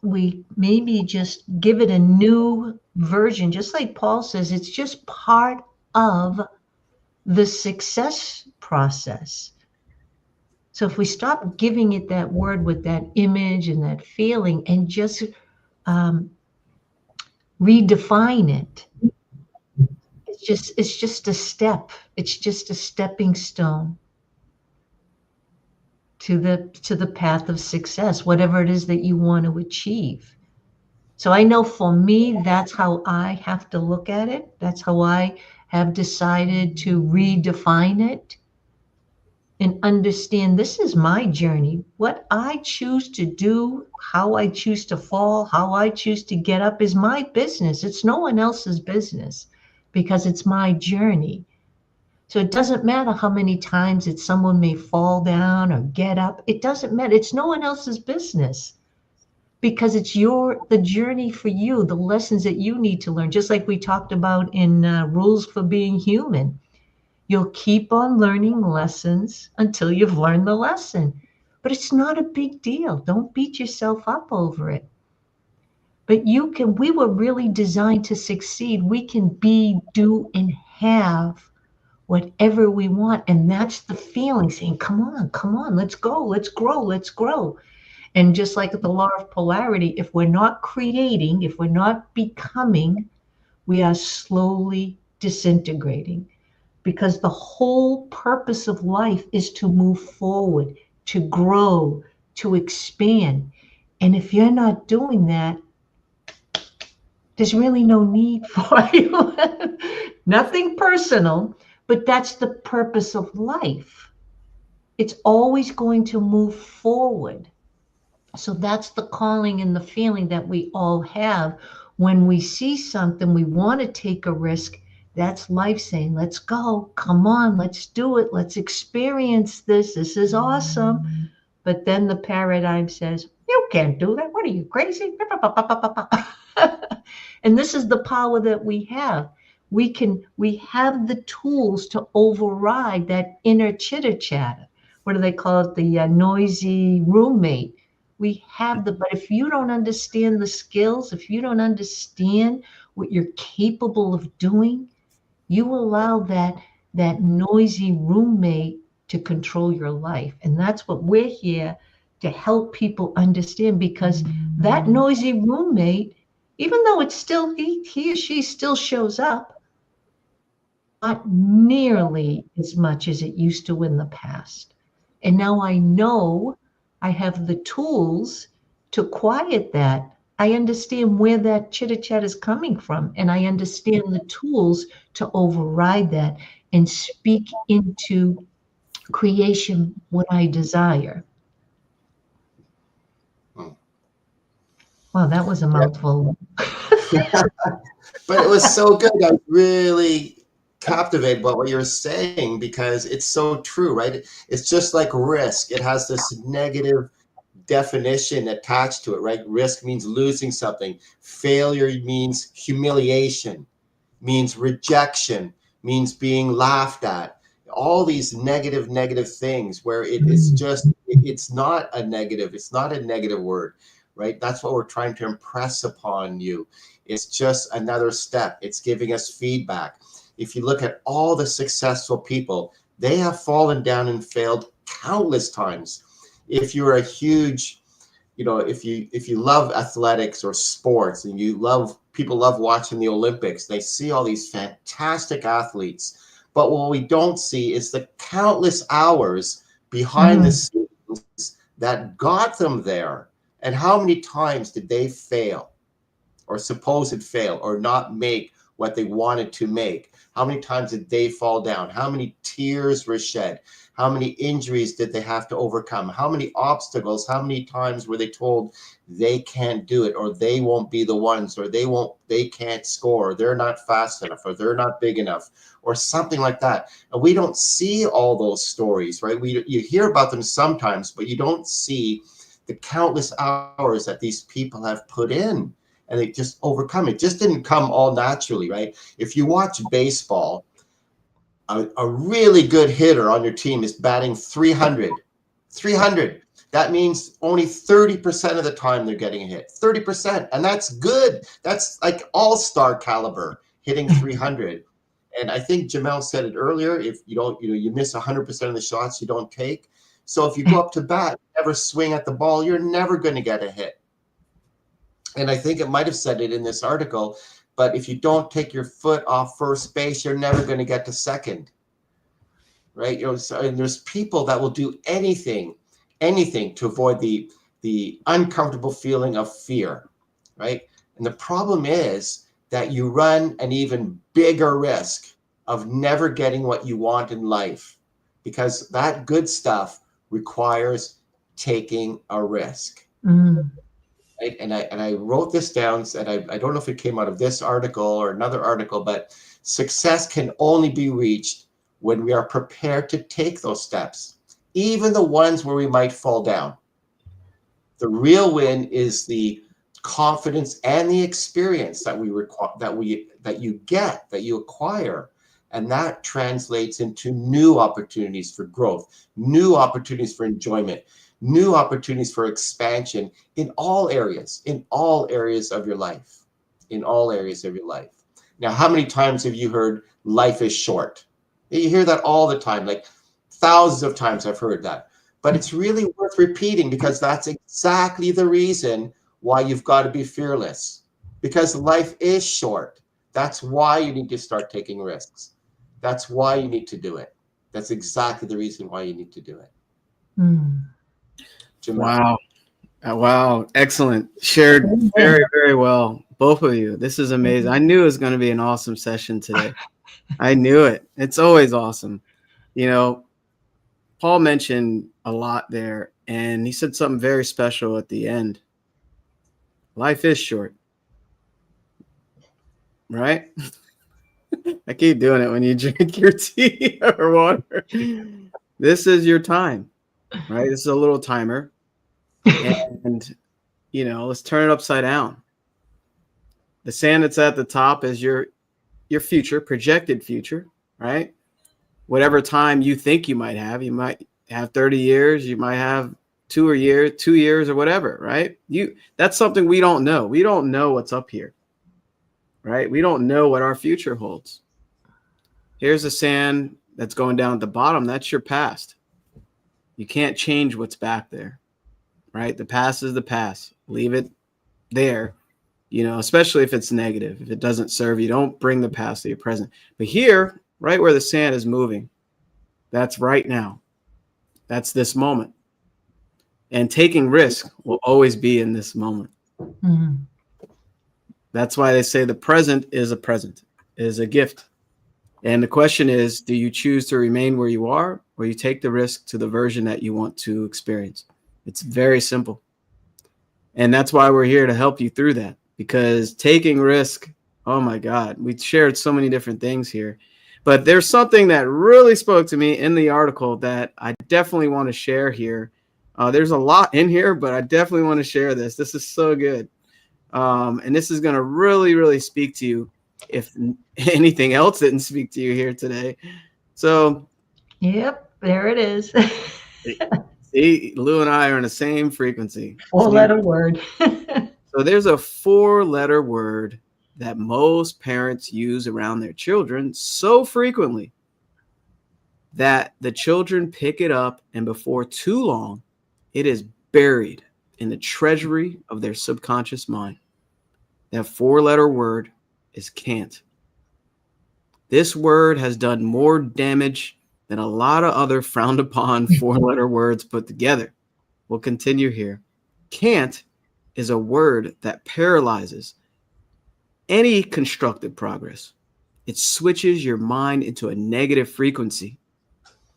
maybe just give it a new version, just like Paul says, it's just part of the success process. So if we stop giving it that word with that image and that feeling and just um, redefine it, it's just a step. It's just a stepping stone to the path of success, whatever it is that you want to achieve. So I know for me, that's how I have to look at it. That's how I have decided to redefine it and understand this is my journey. What I choose to do, how I choose to fall, how I choose to get up is my business. It's no one else's business because it's my journey. So it doesn't matter how many times that someone may fall down or get up. It doesn't matter. It's no one else's business because it's the journey for you, the lessons that you need to learn. Just like we talked about in Rules for Being Human. You'll keep on learning lessons until you've learned the lesson. But it's not a big deal. Don't beat yourself up over it. But we were really designed to succeed. We can be, do, and have whatever we want. And that's the feeling saying, come on, let's go, let's grow, let's grow. And just like the law of polarity, if we're not creating, if we're not becoming, we are slowly disintegrating, because the whole purpose of life is to move forward, to grow, to expand. And if you're not doing that, there's really no need for you. Nothing personal, but that's the purpose of life. It's always going to move forward. So that's the calling and the feeling that we all have when we see something, we want to take a risk. That's life saying, let's go, come on, let's do it, let's experience this. This is awesome. But then the paradigm says, you can't do that. What are you, crazy? And this is the power that we have. We have the tools to override that inner chitter chatter. What do they call it? The noisy roommate. We have but if you don't understand the skills, if you don't understand what you're capable of doing, you allow that noisy roommate to control your life. And that's what we're here to help people understand, because that noisy roommate, even though it's still he or she still shows up, not nearly as much as it used to in the past. And now I know I have the tools to quiet that. I understand where that chitter chat is coming from, and I understand the tools to override that and speak into creation what I desire. Wow, that was a mouthful. But it was so good. I was really captivated by what you were saying, because it's so true, right? It's just like risk. It has this negative definition attached to it, right? Risk means losing something. Failure means humiliation, means rejection, means being laughed at. All these negative things where it is just, it's not a negative. It's not a negative word, right? That's what we're trying to impress upon you. It's just another step. It's giving us feedback. If you look at all the successful people, they have fallen down and failed countless times. If you're a huge, if you love athletics or sports, and people love watching the Olympics, they see all these fantastic athletes. But what we don't see is the countless hours behind the scenes that got them there. And how many times did they fail, or supposed fail, or not make what they wanted to make? How many times did they fall down? How many tears were shed? How many injuries did they have to overcome? How many obstacles? How many times were they told they can't do it, or they won't be the ones, or they can't score, or they're not fast enough, or they're not big enough, or something like that? And we don't see all those stories, right? You hear about them sometimes, but you don't see the countless hours that these people have put in, and they just overcome it. Just didn't come all naturally, right? If you watch baseball, a really good hitter on your team is batting 300. 300. That means only 30% of the time they're getting a hit. 30%. And that's good. That's like all-star caliber, hitting 300. And I think Jamel said it earlier, if you don't, you miss 100% of the shots you don't take. So if you go up to bat, never swing at the ball, you're never going to get a hit. And I think it might have said it in this article, but if you don't take your foot off first base, you're never going to get to second, right? And there's people that will do anything to avoid the uncomfortable feeling of fear, right? And the problem is that you run an even bigger risk of never getting what you want in life, because that good stuff requires taking a risk. Right? And I wrote this down, and I don't know if it came out of this article or another article, but success can only be reached when we are prepared to take those steps, even the ones where we might fall down. The real win is the confidence and the experience that you acquire, and that translates into new opportunities for growth, new opportunities for enjoyment, new opportunities for expansion in all areas of your life, Now, how many times have you heard life is short? You hear that all the time, like thousands of times I've heard that. But it's really worth repeating, because that's exactly the reason why you've got to be fearless, because life is short. That's why you need to start taking risks. That's why you need to do it. That's exactly the reason why you need to do it. Mm. Jamel. Wow. Wow. Excellent. Shared very, very well. Both of you. This is amazing. I knew it was going to be an awesome session today. I knew it. It's always awesome. You know, Paul mentioned a lot there, and he said something very special at the end. Life is short. Right? I keep doing it when you drink your tea or water. This is your time, right? This is a little timer. And, you know, let's turn it upside down. The sand that's at the top is your future, projected future, right? Whatever time you think you might have 30 years, you might have 2 years or whatever, right? That's something we don't know. We don't know what's up here, right? We don't know what our future holds. Here's the sand that's going down at the bottom. That's your past. You can't change what's back there, right? The past is the past. Leave it there, you know, especially if it's negative. If it doesn't serve you, don't bring the past to your present. But here, right where the sand is moving, that's right now. That's this moment. And taking risk will always be in this moment. Mm. That's why they say the present is a gift. And the question is, do you choose to remain where you are, or you take the risk to the version that you want to experience? It's very simple. And that's why we're here to help you through that, because taking risk, oh my God, we shared so many different things here. But there's something that really spoke to me in the article that I definitely want to share here. There's a lot in here, but I definitely want to share this. This is so good. And this is going to really, really speak to you if anything else didn't speak to you here today. So, Yep, there it is. see, Lou and I are in the same frequency. Four-letter word. So there's a 4-letter word that most parents use around their children so frequently that the children pick it up, and before too long, it is buried in the treasury of their subconscious mind. That 4-letter word is can't. This word has done more damage than a lot of other frowned upon 4-letter words put together. We'll continue here. Can't is a word that paralyzes any constructive progress. It switches your mind into a negative frequency.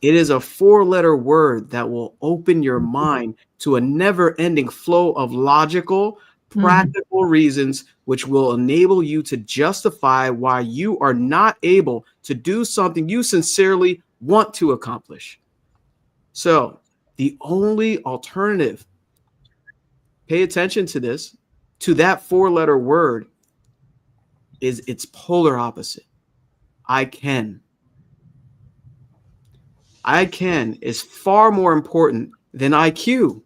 It is a 4-letter word that will open your mind to a never-ending flow of logical, practical reasons, which will enable you to justify why you are not able to do something you sincerely want to accomplish. So the only alternative, pay attention to this, to that 4-letter word is its polar opposite. I can. I can is far more important than IQ.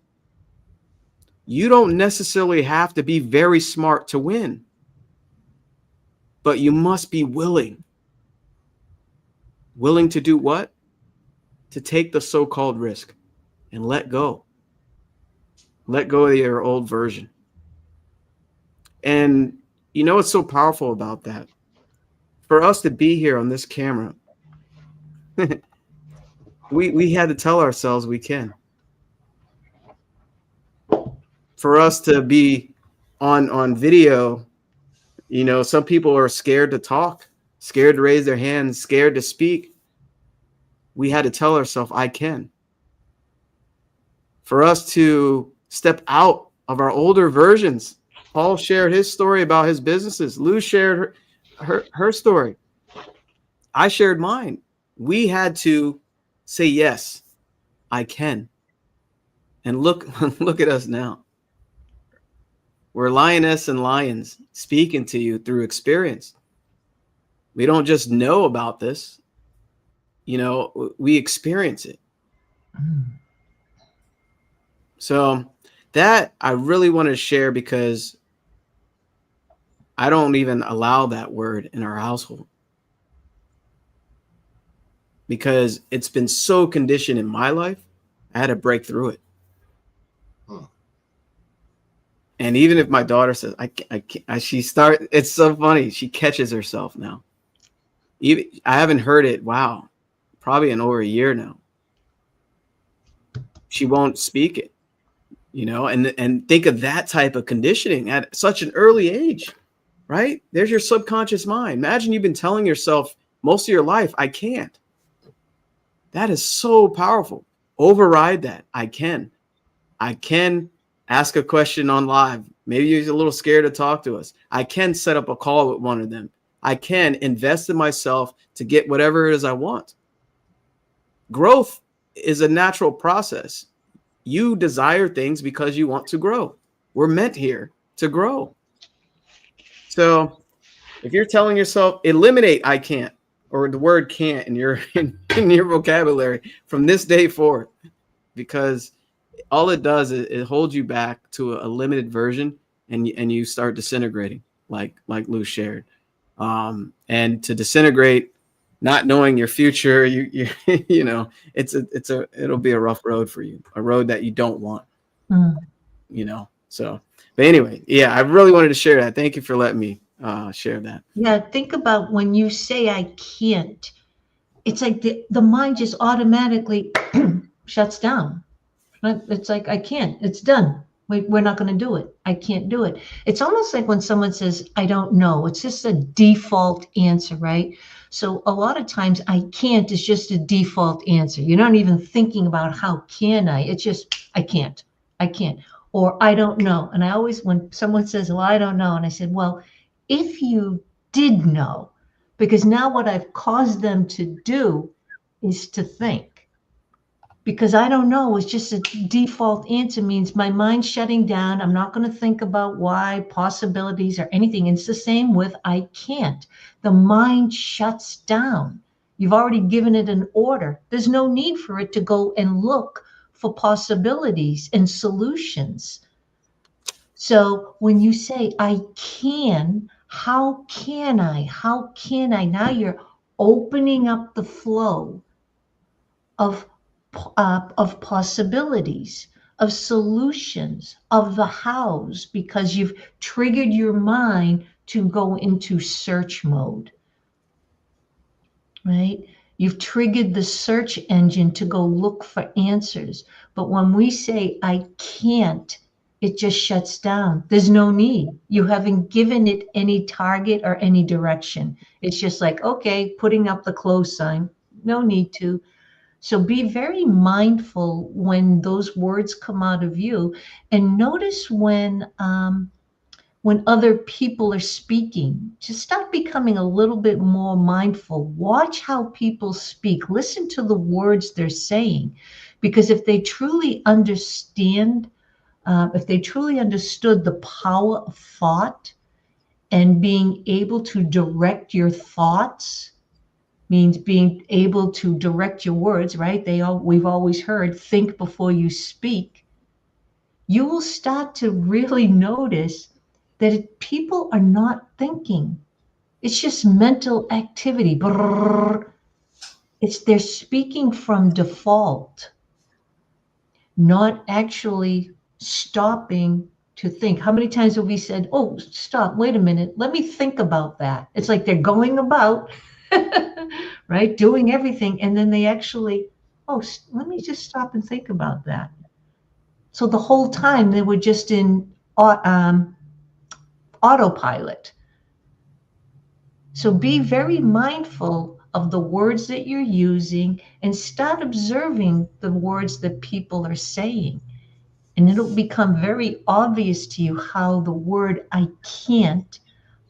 You don't necessarily have to be very smart to win, but you must be willing. Willing to do what? To take the so-called risk and let go. Let go of your old version. And you know what's so powerful about that? For us to be here on this camera, we had to tell ourselves we can. For us to be on video, you know, some people are scared to talk, scared to raise their hands, scared to speak. We had to tell ourselves, I can. For us to step out of our older versions, Paul shared his story about his businesses. Lou shared her story. I shared mine. We had to say, yes, I can. And look at us now. We're lioness and lions speaking to you through experience. We don't just know about this. You know, we experience it. So that I really want to share, because I don't even allow that word in our household. because it's been so conditioned in my life. I had to break through it. And even if my daughter says, it's so funny. She catches herself now. Even I haven't heard it. Wow. Probably in over a year now. She won't speak it, and think of that type of conditioning at such an early age, right? There's your subconscious mind. Imagine you've been telling yourself most of your life, I can't. That is so powerful. Override that. I can ask a question on live. Maybe you're a little scared to talk to us. I can set up a call with one of them. I can invest in myself to get whatever it is I want. Growth is a natural process. You desire things because you want to grow. We're meant here to grow. So if you're telling yourself, eliminate I can't, or the word can't in your vocabulary from this day forward, because all it does is it holds you back to a limited version, and you start disintegrating, like Lou shared. And to disintegrate, not knowing your future, it'll be a rough road for you, a road that you don't want. So, but anyway, yeah, I really wanted to share that. Thank you for letting me share that. Yeah, think about when you say I can't, it's like the mind just automatically shuts down. It's like, I can't, it's done. We're not going to do it. I can't do it. It's almost like when someone says, I don't know. It's just a default answer, right? So a lot of times I can't is just a default answer. You're not even thinking about how can I. It's just, I can't. Or I don't know. And I always, when someone says, well, I don't know. And I said, well, if you did know, because now what I've caused them to do is to think. Because I don't know is just a default answer, means my mind's shutting down. I'm not going to think about why, possibilities, or anything. It's the same with I can't. The mind shuts down. You've already given it an order. There's no need for it to go and look for possibilities and solutions. So when you say I can, how can I? How can I? Now you're opening up the flow of possibilities, of solutions, of the hows, because you've triggered your mind to go into search mode, right? You've triggered the search engine to go look for answers. But when we say, I can't, it just shuts down. There's no need. You haven't given it any target or any direction. It's just like, okay, putting up the close sign. No need to. So be very mindful when those words come out of you, and notice when other people are speaking. Just start becoming a little bit more mindful. Watch how people speak. Listen to the words they're saying, because if they truly understand, if they truly understood the power of thought and being able to direct your thoughts, means being able to direct your words, right? We've always heard, think before you speak. You will start to really notice that people are not thinking. It's just mental activity. They're speaking from default, not actually stopping to think. How many times have we said, oh, stop, wait a minute, let me think about that? It's like they're going about right, doing everything, and then they actually, oh, let me just stop and think about that. So the whole time they were just in autopilot. So be very mindful of the words that you're using, and start observing the words that people are saying. And it'll become very obvious to you how the word I can't,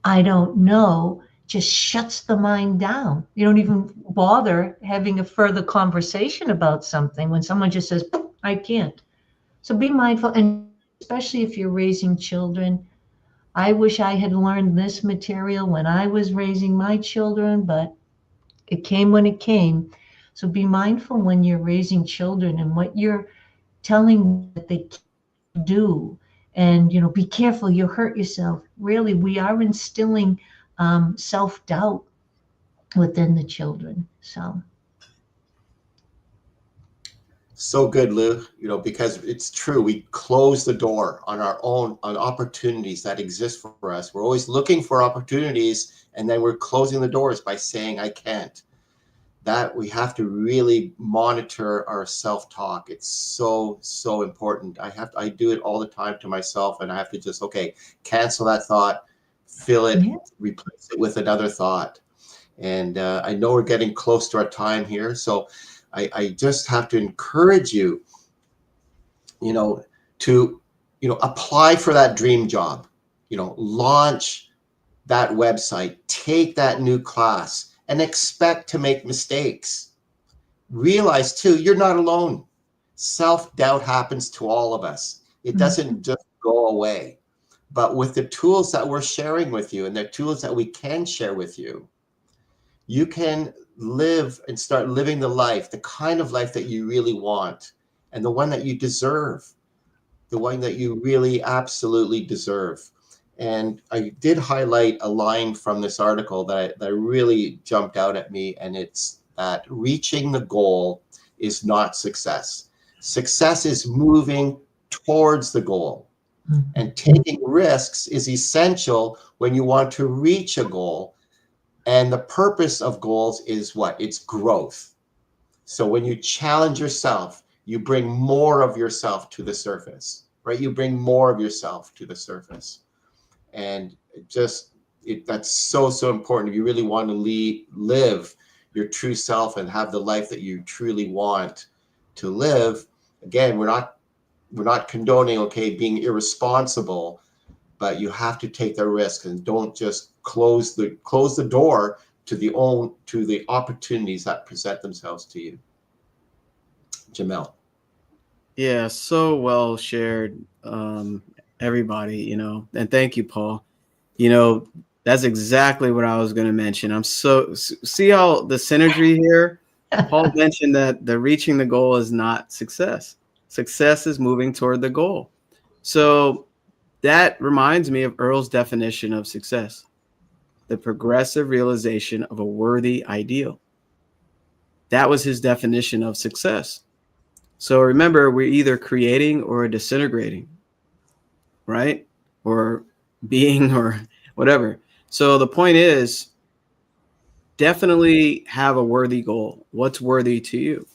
I don't know, just shuts the mind down. You don't even bother having a further conversation about something when someone just says, I can't. So be mindful, and especially if you're raising children. I wish I had learned this material when I was raising my children, but it came when it came. So be mindful when you're raising children and what you're telling them that they can't do. And, be careful, you'll hurt yourself. Really, we are instilling self-doubt within the children. So So good, Lou, because it's true. We close the door on on opportunities that exist for us. We're always looking for opportunities, and then we're closing the doors by saying, I can't. That we have to really monitor our self-talk. It's so, so important. I do it all the time to myself, and I have to just, okay, cancel that thought, fill it, Yeah. replace it with another thought. And I know we're getting close to our time here. So I just have to encourage you, to, apply for that dream job, launch that website, take that new class, and expect to make mistakes. Realize too, you're not alone. Self-doubt happens to all of us. It doesn't just go away. But with the tools that we're sharing with you and the tools that we can share with you, you can live and start living the life, the kind of life that you really want, and the one that you deserve, the one that you really absolutely deserve. And I did highlight a line from this article that really jumped out at me, and it's that reaching the goal is not success. Success is moving towards the goal. And taking risks is essential when you want to reach a goal. And the purpose of goals is what? It's growth. So when you challenge yourself, you bring more of yourself to the surface, right? You bring more of yourself to the surface. And that's so, so important. If you really want to live your true self and have the life that you truly want to live, again, we're not condoning, okay, being irresponsible, but you have to take the risk and don't just close the door to the opportunities that present themselves to you. Jamel. Yeah, so well shared, everybody, and thank you, Paul. That's exactly what I was going to mention. See how the synergy here? Paul mentioned that the reaching the goal is not success. Success is moving toward the goal. So that reminds me of Earl's definition of success: the progressive realization of a worthy ideal. That was his definition of success. So remember, we're either creating or disintegrating, right? Or being or whatever. So the point is, definitely have a worthy goal. What's worthy to you?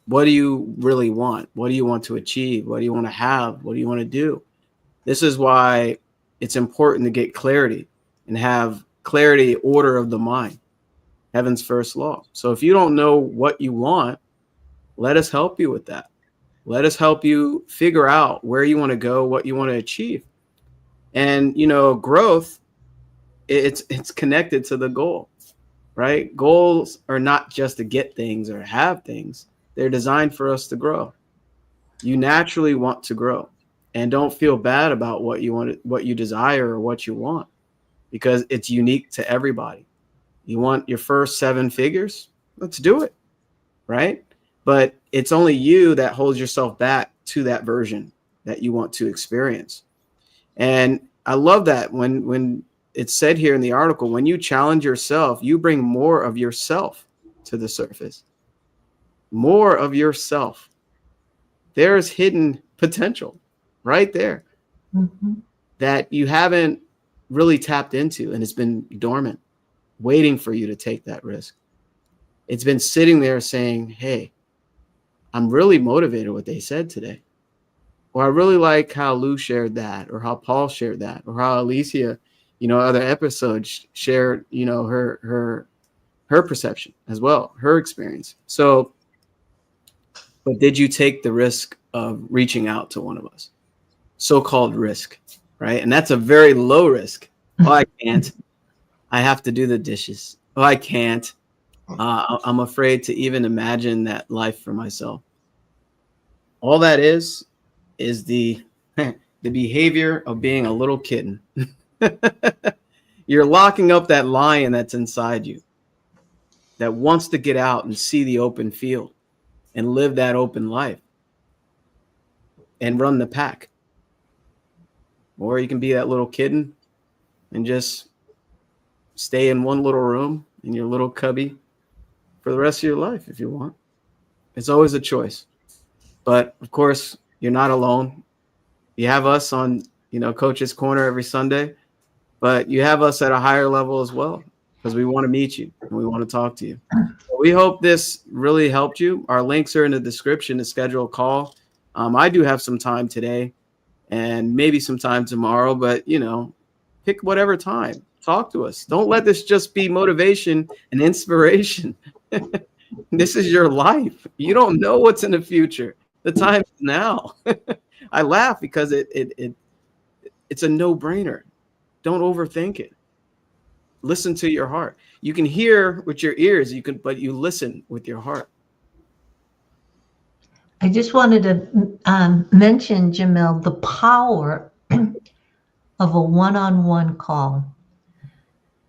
What do you really want? What do you want to achieve? What do you want to have? What do you want to do? This is why it's important to get clarity and have clarity, order of the mind, heaven's first law. So if you don't know what you want, let us help you with that. Let us help you figure out where you want to go, what you want to achieve. And, growth, it's connected to the goal, right? Goals are not just to get things or have things. They're designed for us to grow. You naturally want to grow, and don't feel bad about what you want, what you desire, or what you want, because it's unique to everybody. You want your first 7 figures? Let's do it, right? But it's only you that holds yourself back to that version that you want to experience. And I love that when it's said here in the article, when you challenge yourself, you bring more of yourself to the surface. More of yourself. There's hidden potential right there that you haven't really tapped into, and it's been dormant, waiting for you to take that risk. It's been sitting there saying, hey, I'm really motivated what they said today. Or I really like how Lou shared that, or how Paul shared that, or how Alicia, other episodes shared, her perception as well, her experience. So, but did you take the risk of reaching out to one of us? So-called risk, right? And that's a very low risk. Oh, I can't. I have to do the dishes. Oh, I can't. I'm afraid to even imagine that life for myself. All that is the the behavior of being a little kitten. You're locking up that lion that's inside you that wants to get out and see the open field and live that open life and run the pack. Or you can be that little kitten and just stay in one little room in your little cubby for the rest of your life if you want. It's always a choice. But of course, you're not alone. You have us on, Coach's Corner every Sunday, but you have us at a higher level as well, because we want to meet you and we want to talk to you. We hope this really helped you. Our links are in the description to schedule a call. I do have some time today and maybe some time tomorrow, but pick whatever time. Talk to us. Don't let this just be motivation and inspiration. This is your life. You don't know what's in the future. The time is now. I laugh because it's a no-brainer. Don't overthink it. Listen to your heart. You can hear with your ears, but you listen with your heart. I just wanted to mention, Jamel, the power of a one-on-one call,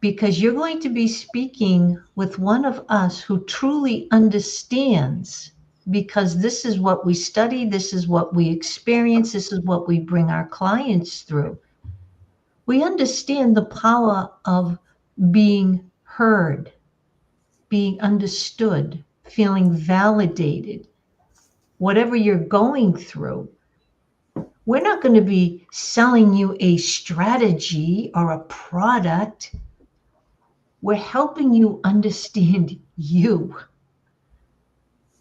because you're going to be speaking with one of us who truly understands, because this is what we study, this is what we experience, this is what we bring our clients through. We understand the power of being heard, being understood, feeling validated, whatever you're going through. We're not going to be selling you a strategy or a product. We're helping you understand you,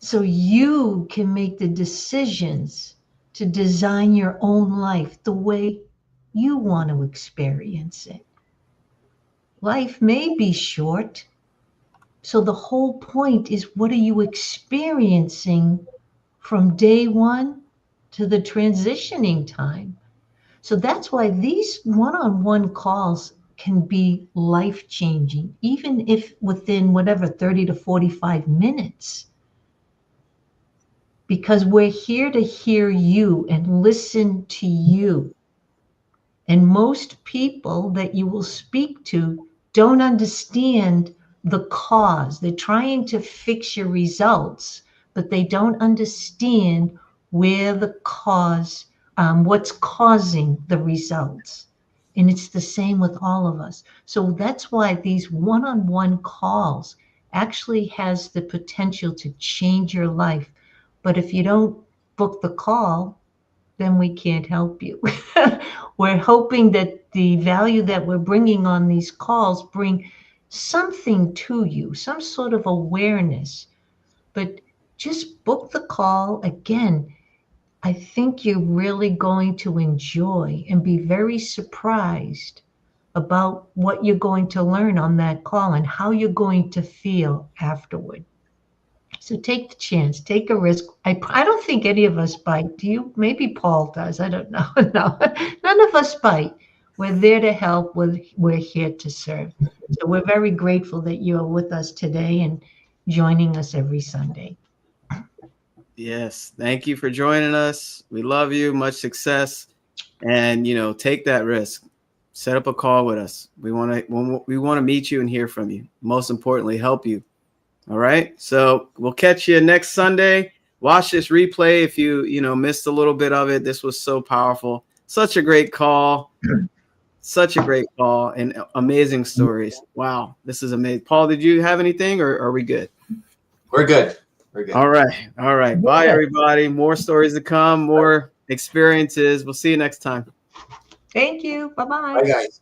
so you can make the decisions to design your own life the way you want to experience it. Life may be short, so the whole point is, what are you experiencing from day one to the transitioning time? So that's why these one-on-one calls can be life-changing, even if within 30 to 45 minutes. Because we're here to hear you and listen to you. And most people that you will speak to don't understand the cause. They're trying to fix your results, but they don't understand where the cause, what's causing the results. And it's the same with all of us. So that's why these one-on-one calls actually has the potential to change your life. But if you don't book the call, then we can't help you. We're hoping that the value that we're bringing on these calls bring something to you, some sort of awareness. But just book the call. Again, I think you're really going to enjoy and be very surprised about what you're going to learn on that call and how you're going to feel afterward. So take the chance, take a risk. I don't think any of us bite. Do you? Maybe Paul does. I don't know. No, none of us bite. We're there to help. We're here to serve. So we're very grateful that you're with us today and joining us every Sunday. Yes. Thank you for joining us. We love you. Much success. And, take that risk. Set up a call with us. We want to meet you and hear from you. Most importantly, help you. All right. So we'll catch you next Sunday. Watch this replay if you missed a little bit of it. This was so powerful. Such a great call. Such a great call and amazing stories. Wow. This is amazing. Paul, did you have anything or are we good? We're good. We're good. All right. All right. Bye, everybody. More stories to come, more experiences. We'll see you next time. Thank you. Bye-bye. Bye, guys.